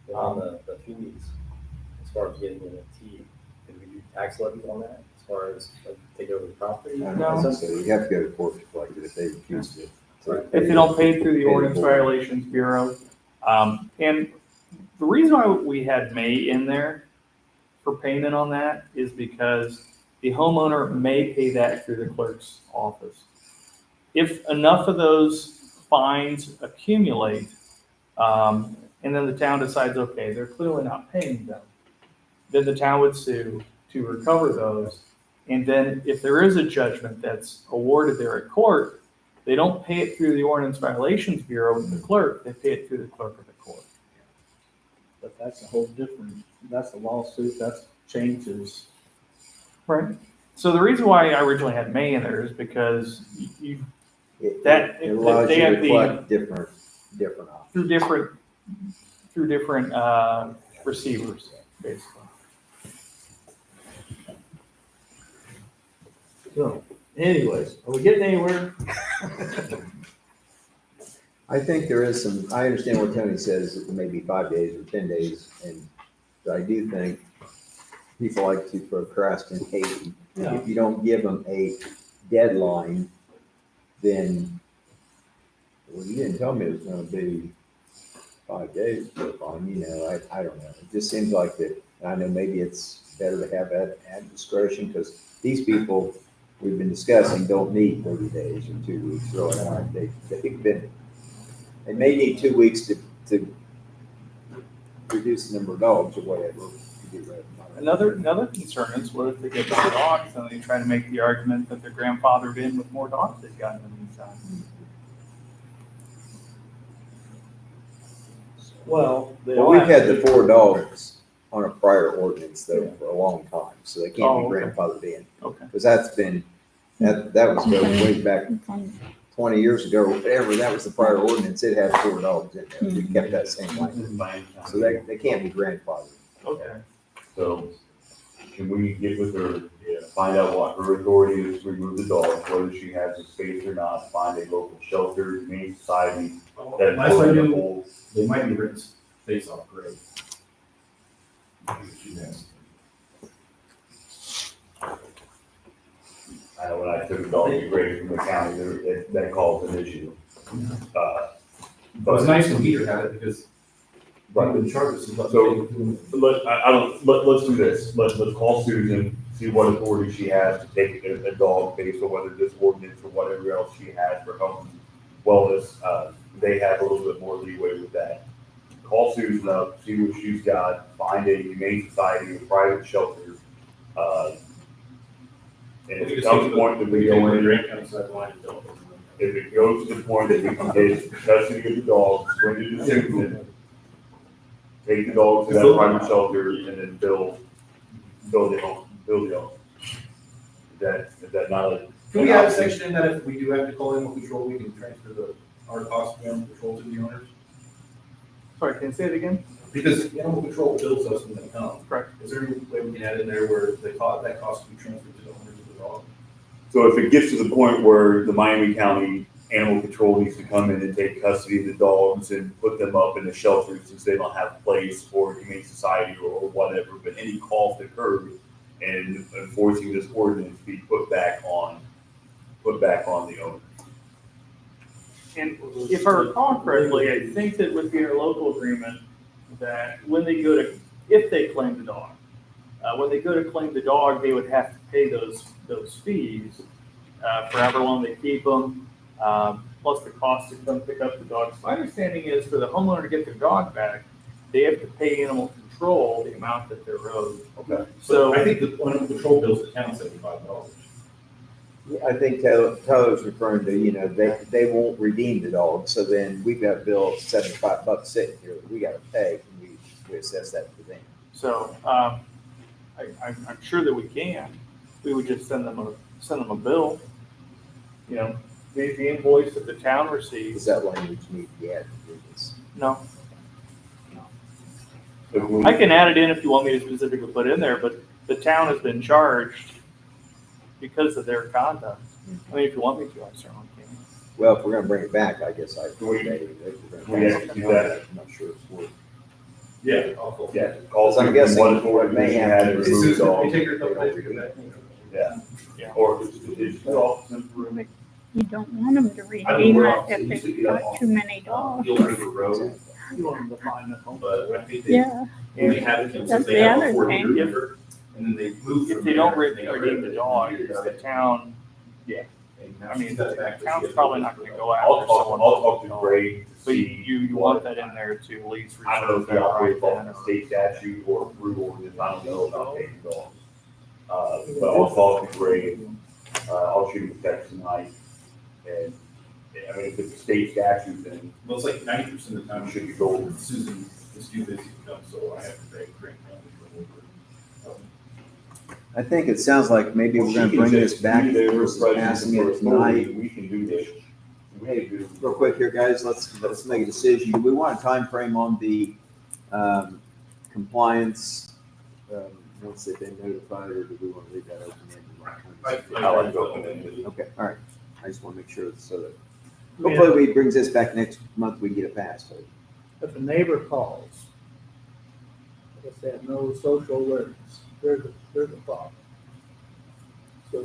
And on the fees, as far as getting in a T, can we do tax levies on that, as far as like, take over the property? I don't think so. You have to go to court to collect it if they refuse to. If they don't pay through the Ordinance Violations Bureau. And the reason why we had May in there for payment on that is because the homeowner may pay that through the clerk's office. If enough of those fines accumulate, and then the town decides, okay, they're clearly not paying them, then the town would sue to recover those. And then if there is a judgment that's awarded there at court, they don't pay it through the Ordinance Violations Bureau with the clerk, they pay it through the clerk of the court. But that's a whole different, that's a lawsuit, that's changes. Right. So the reason why I originally had May in there is because It allows they you have to the, collect different different options. through different, receivers, basically. So, anyways, are we getting anywhere? I think there is some, I understand what Tony says, it may be 5 days or 10 days, but I do think people like to procrastinate. Yeah. If you don't give them a deadline, then, well, you didn't tell me it was gonna be 5 days, but fine, I don't know. It just seems like that, and I know maybe it's better to have that at discretion, because these people we've been discussing don't need 30 days or 2 weeks, really. They may need 2 weeks to reduce the number of dogs or whatever. To get rid of them. Another concern is what if they get more dogs and they try to make the argument that their grandfathered in with more dogs they've gotten in the meantime? Well, Well, we've had the 4 dogs on a prior ordinance though for a long time, so they can't Oh, be okay. grandfathered in. Okay. Because that was going way back It's on- 20 years ago, or whatever, that was the prior ordinance, it had 4 dogs in there, we kept that same language. So they can't be grandfathered. Okay. So can we get with her, find out what her authority is to remove the dogs, whether she has the space or not, find a local shelter, humane society. that Last I knew, holds- they might be written face off grade. I know when I took a dog to grade from the county, that caused an issue. But it's nice when Peter had it because Right. he wouldn't charge us. But So- let's do this, let's call Susan, see what authority she has to take a dog based on whether this ordinance or whatever else she has for health and wellness, they have a little bit more leeway with that. Call Susan up, see what she's got, find a humane society, a private shelter, and if it comes to the point that we go in, if it goes to the point that we can get custody of the dogs, bring it to Susan, take the dogs to that private shelter, and then build the home. Is that not a? Can we have a section in that if we do have to call animal control, we can transfer our cost of animal control to the owners? Sorry, can you say it again? Because animal control bills us when they come. Correct. Is there any way we can add in there where that cost can be transferred to the owners of the dog? So if it gets to the point where the Miami County Animal Control needs to come in and take custody of the dogs and put them up in a shelter since they don't have a place for Humane Society or whatever, but any cost occurred and enforcing this ordinance be put back on the owner. And if I recall correctly, I think that with the interlocal agreement, that when they go to, if they claim the dog, when they go to claim the dog, they would have to pay those fees for however long they keep them, plus the cost to come pick up the dog. My understanding is for the homeowner to get their dog back, they have to pay animal control the amount that they're owed. Okay. So- So I think the animal control bills the town $75. I think Tyler's referring to, they won't redeem the dog, so then we've got a bill of $75 sitting here that we gotta pay, and we assess that to them. So, I'm sure that we can. We would just send them a bill. You know, the invoice that the town Does receives. that language need to be added to this? No, If we- I can add it in if you want me to specifically put in there, but the town has been charged because of their conduct. I mean, if you want me to, I certainly can. Well, if we're gonna bring it back, I guess I. We have to do that. I'm not sure it's worth. Yeah. Awful. Yeah, call So I'm Susan, guessing what authority may she have has to to remove remove Susan, dogs. we take her a couple days to get back. Yeah, or if it's office room. You don't want them to I redeem mean, it we're if usually they've got too many dogs. You'll River Road, You want them to find a home. but I think they, Yeah, when they have it, since That's they the have a other 4-year thing. river, and then they move. If from they don't there, they redeem the dog, it's the town, And now I mean, she's the got back to town's she- probably not gonna go I'll after talk, someone. I'll talk to Greg to But see. you want that in there to at least. I don't know if he reserve that operates right off then, the or- state statute or through ordinance, I don't know about taking dogs. But I'll talk to Greg, I'll shoot him a text tonight, and, I mean, if it's a state statute, then Well, it's like 90% of the time, it should be golden. Susan is too busy to come, so I have to pay Grant County for River. I think it sounds like maybe we're gonna bring this back, They were versus passing it tonight. We can do this. We can do real quick here, guys, let's make a decision. Do we want a time frame on the compliance, once they've been notified, or do we want to leave that open-ended? I like to go open-ended. Okay, all right. I just want to make sure so that, hopefully, we brings this back next month, we can get it passed. If a neighbor calls, if they have no social awareness, there's a problem. So, I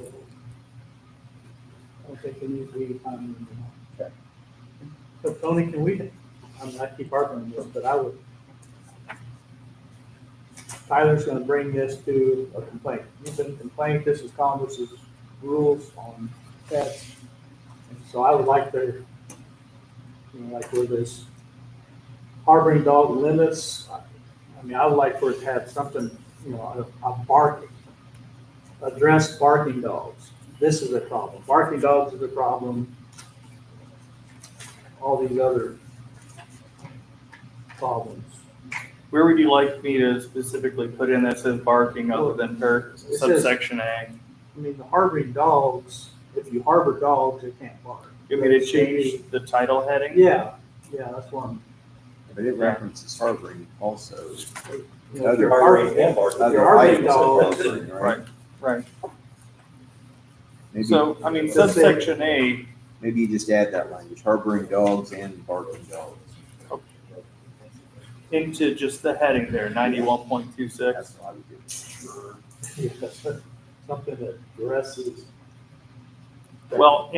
don't think it needs to be time. Okay. So Tony, can we, I keep arguing this, but I would, Tyler's gonna bring this to a complaint. He's been complained, this is Congress's rules on pets. And so I would like to, like where this harboring dog limits, I mean, I would like for it to have something, a barking, address barking dogs. This is a problem. Barking dogs is a problem. All these other problems. Where would you like me to specifically put in that says barking other than per It says- subsection A? I mean, the harboring dogs, if you harbor dogs, they can't bark. You want me to change the title heading? Yeah, that's one. But it references harboring also. You know, if you're Harboring harboring, and barking. if you're harboring items of dogs, harboring, right? Right. Maybe- So, I mean, subsection A, Maybe you just add that language, harboring dogs and barking dogs. into just the heading there, 91.26. That's what I would do. something that addresses. Well,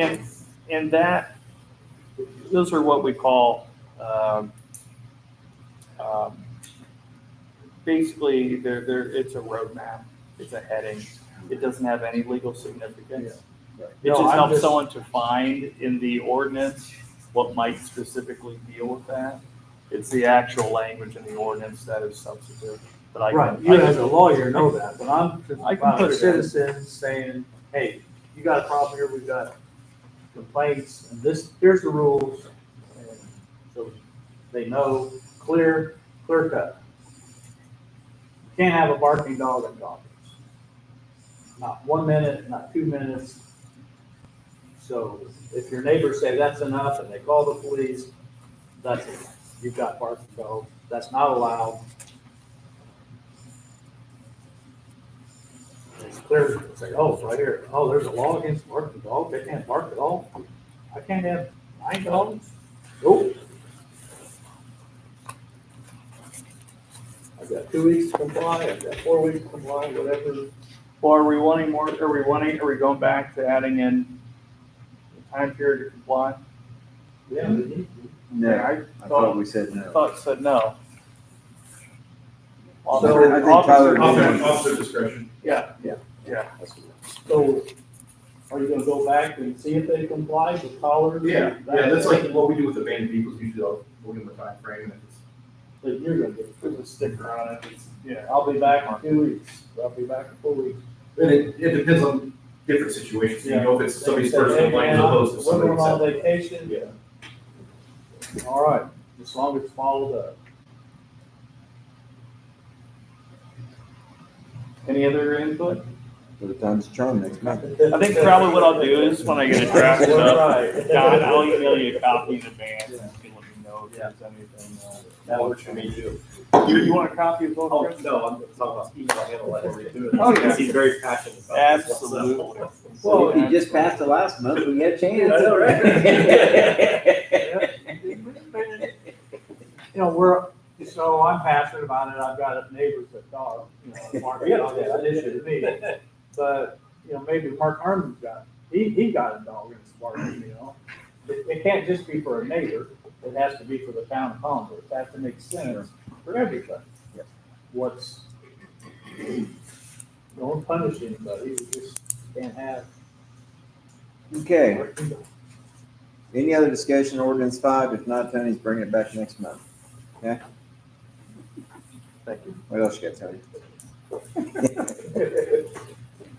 and that, those are what we call, basically, it's a roadmap, it's a heading. It doesn't have any legal significance. Right. It No, just I'm helps just- someone to find in the ordinance what might specifically deal with that. It's the actual language in the ordinance that is substantive, but I Right, can, you as a lawyer know that, but I'm just I can about put a it in. citizen saying, hey, you got a problem here, we've got complaints, and here's the rules. And so they know, clear cut. You can't have a barking dog in Congress. Not 1 minute, not 2 minutes. So if your neighbors say that's enough and they call the police, that's enough. You've got barking dogs, that's not allowed. It's clear, it's like, oh, it's right here, oh, there's a law against barking dogs, they can't bark at all. I can't have 9 dogs? Nope. I've got 2 weeks to comply, I've got 4 weeks to comply, whatever. well, are we going back to adding in the time period to comply? Yeah, they need to. No, I thought we said I no. thought it said no. I think Tyler- Officer discretion. Yeah. That's what- So, are you gonna go back and see if they comply with collars? Yeah, that's like what we do with abandoned vehicles, usually we'll give them a time frame, and if it's But you're gonna get Put a sticker on it, yeah. I'll be back in 2 weeks, I'll be back in 4 weeks. And it depends on different situations, you know, if it's somebody's They say, first "Hey, complaint as man, opposed to We're somebody. going on else. vacation. Yeah. All right, as long as it's followed up. Any other input? For the time's charm next month. I think probably what I'll do is when I get it drafted up, Right. Don, I'll email you a copy in advance, and you can let me know if there's anything. That works for me too. You want a copy of both? Oh, Chris? no, I'm talking about email him and let him redo it. Oh, yeah. He's very passionate about this. Absolutely. Well, if you just passed it last month, we had a chance. I know, You know, so I'm passionate about it, I've got neighbors that dog, Mark, that's an issue to me. But, maybe Mark Harmon's he got a dog in his barn, It can't just be for a neighbor, it has to be for the town of Congress, it has to make sense for everybody. Don't punish anybody, you just can't have. Okay, any other discussion, ordinance 5? If not, Tony's bringing it back next month. Okay? Thank you. What else you got, Tony?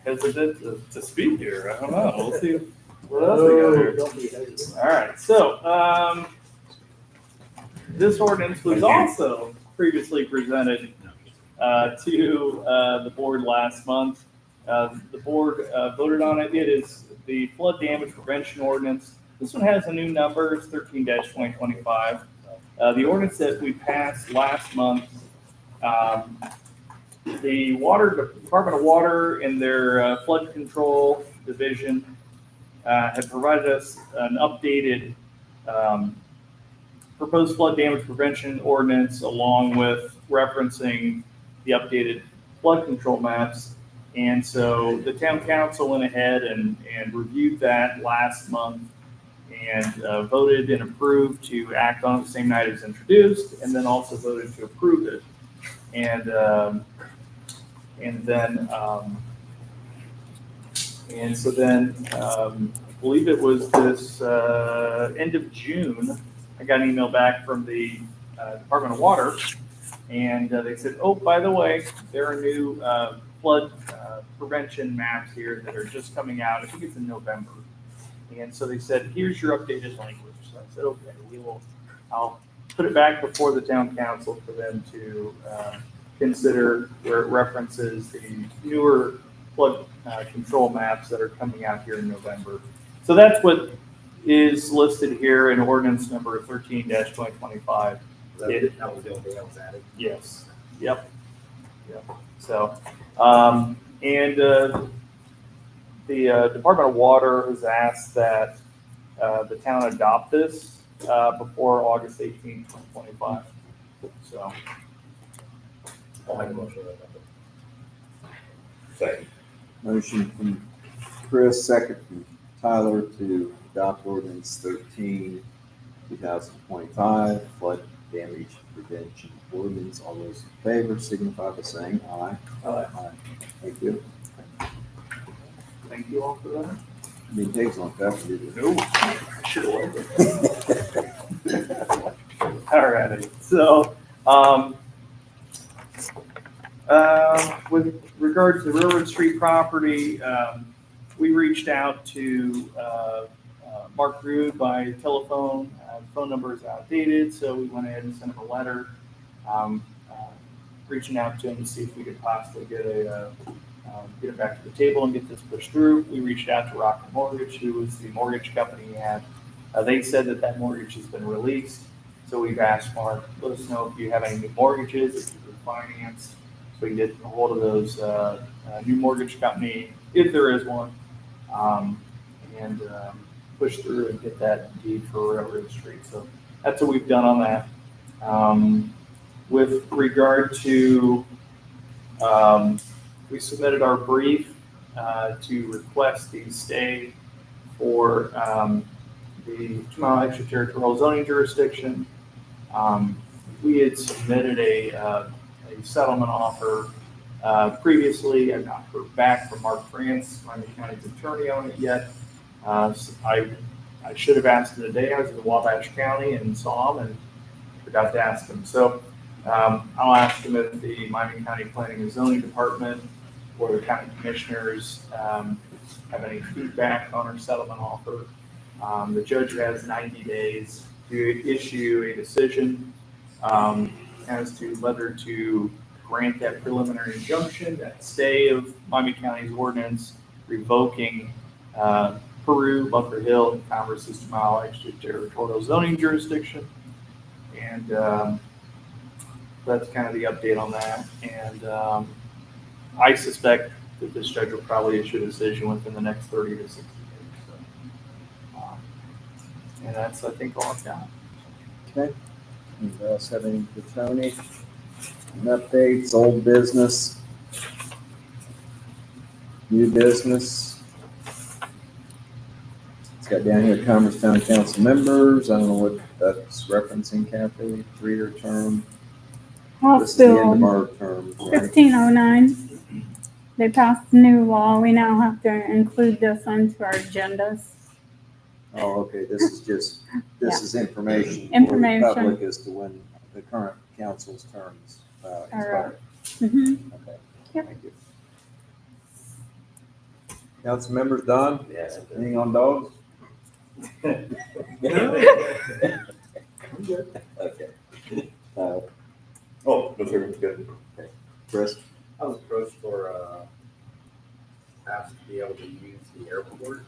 Hesitant to speak here, I don't know, we'll see what else we got here. Don't be hesitant. All right, so, this ordinance was also previously presented to the board last month. The board voted on it. It is the flood damage prevention ordinance. This one has a new number, it's 13-2025. The ordinance that we passed last month, the Department of Water in their flood control division had provided us an updated proposed flood damage prevention ordinance along with referencing the updated flood control maps. And so the town council went ahead and reviewed that last month and voted and approved to act on it the same night as introduced, and then also voted to approve it. And so then I believe it was this end of June, I got an email back from the Department of Water, and they said, oh, by the way, there are new flood prevention maps here that are just coming out. I think it's in November. And so they said, here's your updated language. So I said, okay, I'll put it back before the town council for them to consider, where it references the newer flood control maps that are coming out here in November. So that's what is listed here in ordinance number 13-2025. That was the only thing that was added. Yes. Yep. So, and the Department of Water has asked that the town adopt this before August 18, 2025. So, I'll make a motion on that. Second. Motion from Chris, second from Tyler to adopt ordinance 13, 2025, flood damage prevention ordinance. All those in favor signify by saying aye. Aye. Thank you. thank you all for that. I mean, takes long enough to do this. No, should have. All right. So, with regard to the Railroad Street property, we reached out to Mark Rude by telephone. Phone number is outdated, so we went ahead and sent him a letter, reaching out to him to see if we could possibly get it back to the table and get this pushed through. We reached out to Rocket Mortgage, who was the mortgage company he had. They said that mortgage has been released. So we've asked Mark, let us know if you have any new mortgages, if you've refinanced, so we can get a hold of those new mortgage company, if there is one, and push through and get that deed for Railroad Street. So that's what we've done on that. With regard to, we submitted our brief to request the stay for the 2 Mile Extraterritorial Zoning Jurisdiction. We had submitted a settlement offer previously. I've not heard back from Mark France, Miami County's attorney, on it yet. I should have asked him today. I was in Wabash County and saw him and forgot to ask him. So I'll ask him if the Miami County Planning and Zoning Department or the county commissioners have any feedback on our settlement offer. The judge has 90 days to issue a decision as to whether to grant that preliminary injunction, that stay of Miami County's ordinance revoking Peru, Bunker Hill, and Converse's 2 Mile Extraterritorial Zoning Jurisdiction. And that's kind of the update on that. And I suspect that this judge will probably issue a decision within the next 30 to 60 days. So, and that's, I think, all I've got. Okay. Anybody else have any for Tony? Any updates, old business, new business? It's got down here Commerce Town Council members. I don't know what that's referencing, Kathy. 3-year term. House This is the end Bill of our term. Right? 1509. They passed a new law. We now have to include this onto our agendas. Oh, okay. This is just, this is information. For Information. the public as to when the current council's terms expire. Mhm. Okay. Yep. Thank you. Council members, Don? Yes. Anything on dogs? I'm good. Okay. Oh, no, sir, it's good. Chris? I was approached for, asked to be able to use the airport,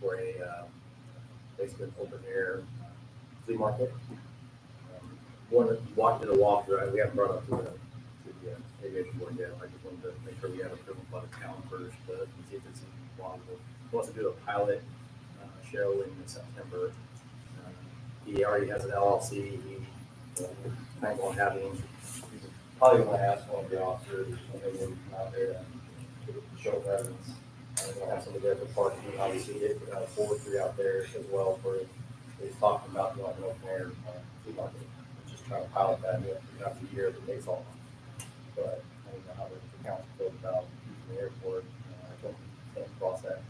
for a, basically an open air flea market. Did a walk, right? We haven't brought up to the aviation board yet. I just wanted to make sure we have approval by the town first, and see if it's plausible. He wants to do a pilot show in September. He already has an LLC. He plans on having, he's probably going to ask one of the officers when they come out there to show presence. We'll have somebody there for parking, obviously, get forestry out there as well for, he's talking about doing an open air flea market. Just trying to pilot that throughout the year if it takes off. But I don't know how the council feels about using the airport. I can't cross that.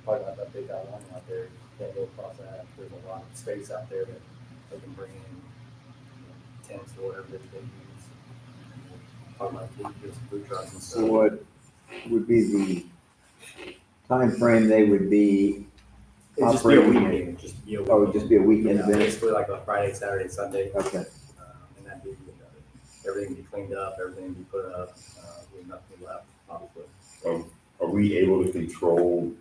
Probably not that big that line out there. Can't go across that. There's a lot of space out there that they can bring in tents or whatever that they use. Talking about food trucks and stuff. So what would be the time frame they would be It'd just be a operating? weekend. Just be a Oh, it'd just be a weekend Yeah, event? basically like a Friday, Saturday, Sunday. Okay. And that'd be the end of it. Everything be cleaned up, everything be put up, with nothing left, obviously. Are we able to control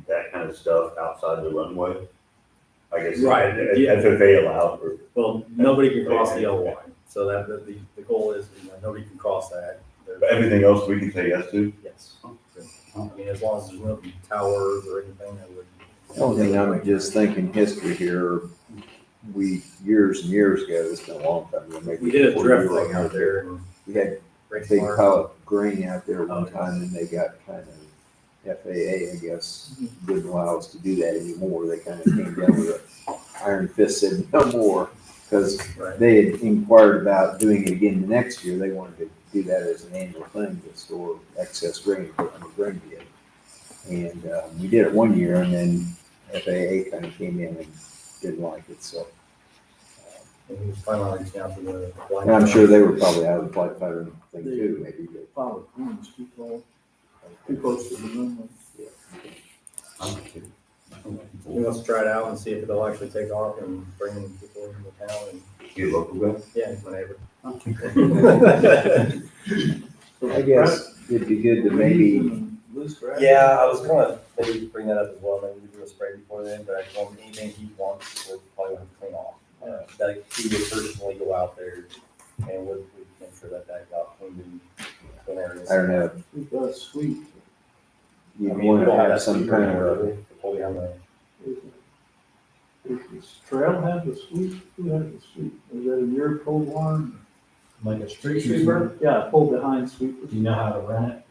that kind of stuff outside the runway? I guess. Right. FFA allowed, or Well, nobody can cross the yellow line, so that, the goal is, nobody can cross that. but everything else we can say yes to? Yes. I mean, as long as there's no towers or anything that would. The only thing I'm just thinking history here, years and years ago, it's been a long time ago, maybe. We did a 40 drift years thing ago, out there and. We had Rick big Mark- pile of grain out there one Oh, time, and they got kind of, FAA, I guess, didn't allow us to do that anymore. They kind of came down with an iron fist, said no more, because Right. they had inquired about doing it again the next year. They wanted to do that as an annual thing to store excess grain, put on the grain bin. And we did it one year, and then FAA kind of came in and didn't like it, so. And he was planning on reaching out to the. And I'm sure they were probably out of the flight fighter thing too, maybe, but. Follow Queens too close to the moon. He wants to try it out and see if it'll actually take off and bring in people into town and, You a local guy? yeah, he's my neighbor. I guess it'd be good to maybe, Yeah, I was gonna maybe bring that up as well, maybe we do a spray before then, but I told him anything he wants, we'll probably want to clean off. That he would personally go out there and would make sure that got cleaned in clean areas. I don't know, It does sweet. you'd I mean, we want to don't have that some sweet kind anymore, of, do we? Totally on the- Does this trail have the sweep? Who has the sweep? Is that in your pole barn? Like a street sweeper, Yeah, pull behind sweeper. do you know how to run it?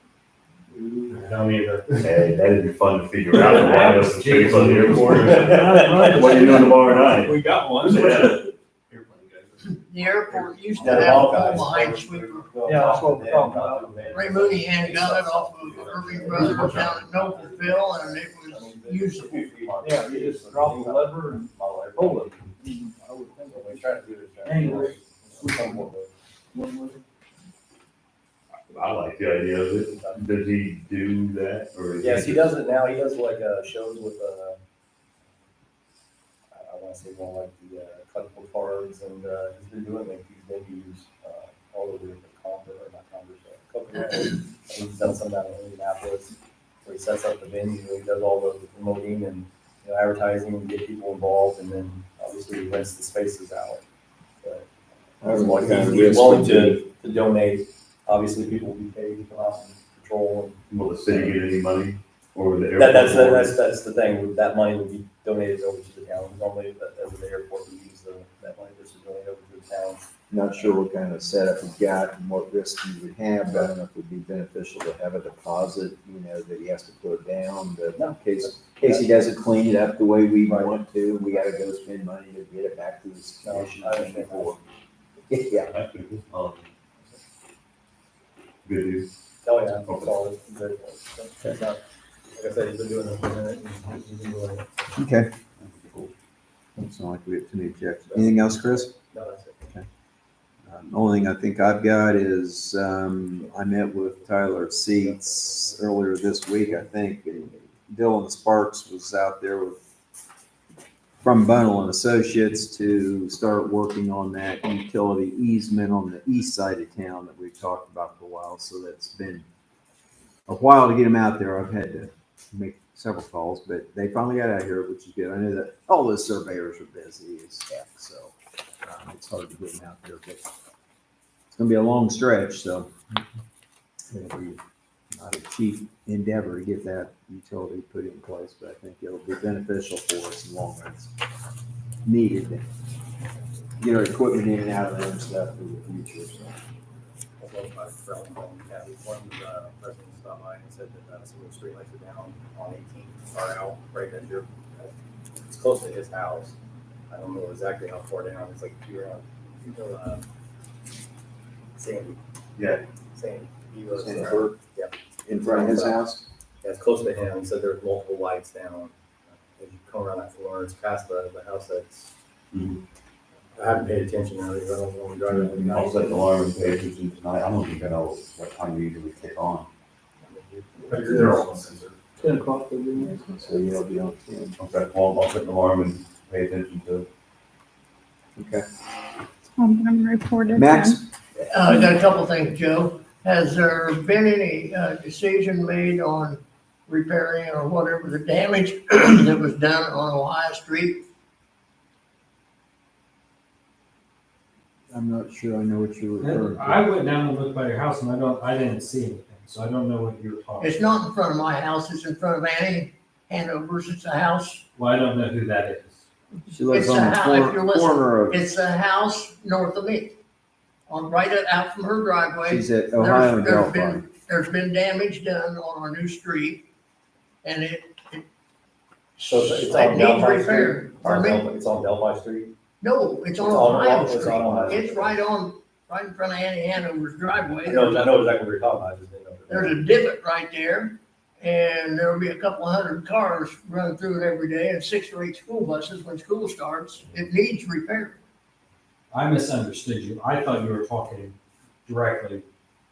I don't either. Hey, that'd be fun to figure out. Why was the space on the airport? What What are you doing tomorrow night? We got one. Yeah. The airport used to Yeah, have the a ball full guys. behind sweeper. Yeah, that's what we're talking about. Ray Mooney had got it off of Irving Road down at Noblesville, and it was usable. Yeah, you just drop the lever and pull it. I would think What we try to do is try to- Anyway. One way. I like the idea of it. Does he do that, or? is Yes, he does it now. He does like shows with I want to say more like the collectible cards, and he's been doing like these venues all over the Congress, or not Congress, Coconut. He's done some down in Indianapolis, where he sets up the venue, he does all the promoting and advertising, and get people involved, and then obviously he rents the spaces out. But I don't know what kind of he's risk willing would be. to donate. Obviously, people will be paid to come out and patrol. Will the city get any money, or the That, airport? that's the thing. That money would be donated over to the town. Normally, as the airport, we use that money just to donate over to the town. Not sure what kind of setup you've got and what risk you would have, but I don't know if it would be beneficial to have a deposit, that he has to put down, that in case he doesn't clean it up the way we want to, we gotta go spend money to get it back to his No, commission I understand. before. Yeah, That's good. Good news. Oh, yeah, it's all very close. It's not- Like I said, he's been doing it for a minute, and he's been doing it. okay. It's not like we have too many objections. Anything else, Chris? No, that's it. Only thing I think I've got is, I met with Tyler Seats earlier this week, I think, and Dylan Sparks was out there from Bunnell and Associates to start working on that utility easement on the east side of town that we've talked about for a while. So that's been a while to get them out there. I've had to make several calls, but they finally got out here, which is good. I know that all the surveyors are busy as heck, so it's hard to get them out there, but it's gonna be a long stretch, so it'll be not a cheap endeavor to get that utility put in place, but I think it'll be beneficial for us in the long run. It's needed to get our equipment in and out of there and stuff for the future, so. One president stopped by and said that some of the streetlights are down on 18, are out right at your, it's close to his house. I don't know exactly how far down, it's like you're on, Sandy. Yeah. Sandy. He was, Sanford? yeah. In front of his house? Yeah, it's close to him. He said there's multiple lights down. As you come around that Florence, past the house that's, I haven't paid attention now, because I don't want to drive it. I'll set the alarm and pay attention tonight. I don't even know what time you usually kick on. They're all on sensor. 10 o'clock will be. So you'll be on 10. Okay, well, I'll set an alarm and pay attention to it. Okay. I'm gonna report it Max? then. I got a couple things, Joe. Has there been any decision made on repairing or whatever the damage that was done on Ohio Street? I'm not sure I know what you're referring to. I went down and looked by your house and I didn't see anything, so I don't know what you were talking It's about. not in front of my house, it's in front of Annie Hanover's. It's a house. Well, I don't know who that is. She lives It's on a the house, if you're listening, corner of, it's a house north of me. On out from her driveway. she's at Ohio and There's Delphi. there's been damage done on our new street, and it So it's it on needs Delphi repair. Street? Pardon me? It's on Delphi Street? No, it's on It's on- Ohio it's on Street. Ohio It's Street. right in front of Annie Hanover's driveway. I know exactly what you're talking about, I just didn't know. There's a divot right there, and there'll be a couple hundred cars running through it every day, and 6 or 8 school buses when school starts. It needs repair. I misunderstood you. I thought you were talking directly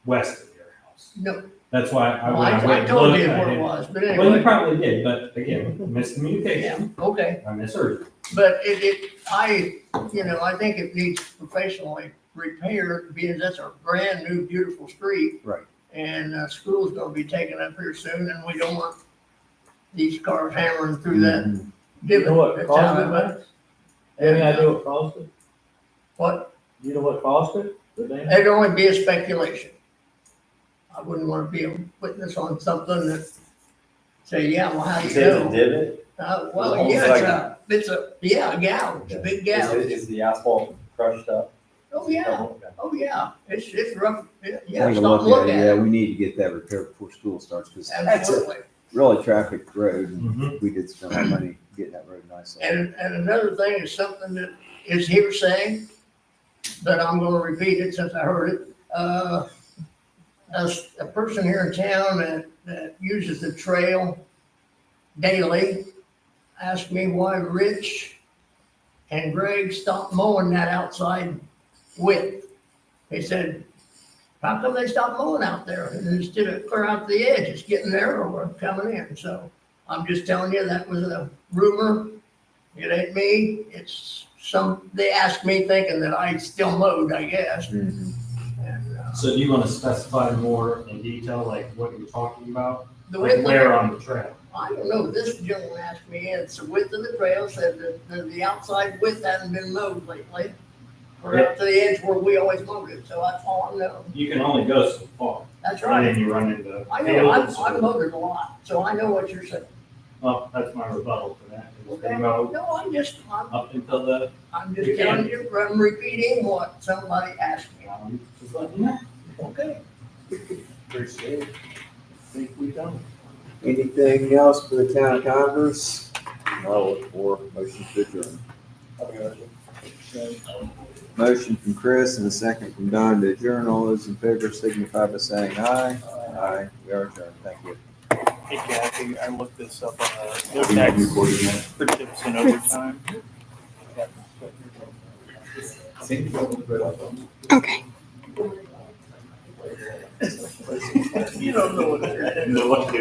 west of your house. No, That's why I well, went. I told you what it was, but Well, you anyway, probably did, but again, yeah, miscommunication. okay. I misheard you. But I think it needs professionally repaired, because that's a brand new, beautiful street. Right. And school's gonna be taken up here soon, and we don't want these cars hammering through that Mhm. divot. You know what that's caused out it, of Max? Any idea what caused it? What? You know what caused it? The damage? It'd only be a speculation. I wouldn't wanna be a witness on something that say, yeah, well, how do You you say it's a know? divot? Well, Almost yeah, like- a gouge, a big gouge. Is the asphalt crushed up? Oh, yeah, Okay. oh, yeah, it's rough, yeah, Take a stop and look at it. Yeah, it. we need to get that repaired before school starts, because that's a Absolutely. really traffic road, and Mhm. we did spend a lot of money getting that road nice. And another thing is something that is hearsay, but I'm gonna repeat it since I heard it. A person here in town that uses the trail daily asked me why Rich and Greg stopped mowing that outside width. They said, how come they stopped mowing out there? And instead of clear out the edge, it's getting there or we're coming in. So I'm just telling you, that was a rumor. It ain't me. It's they asked me thinking that I still mowed, I guess. Mhm. And, So do you want to specify more in detail, like what you're talking about? the Like width of where it, on the trail? I don't know. This gentleman asked me, it's the width of the trail, said that the outside width hasn't been mowed lately. We're out to the edge where we always mowed it, so that's all I know. You can only go so far. That's And right. then you run into I know, fields. I've mowed it a lot, so I know what you're saying. Well, that's my rebuttal to that. is Okay? they go No, I'm just up until the, You telling you, I'm repeating what somebody asked me. just let me know. Okay. Appreciate it. Think we done. Anything else for the town of Converse? I'll look for motion to adjourn. Motion from Chris and a second from Don to adjourn. All those in favor signify by saying aye. Aye. We are adjourned. Thank you. Hey Kathy, I looked this up on the Have you tax recorded yet? for tips and overtime. Okay. You don't know what it is. No, what to do.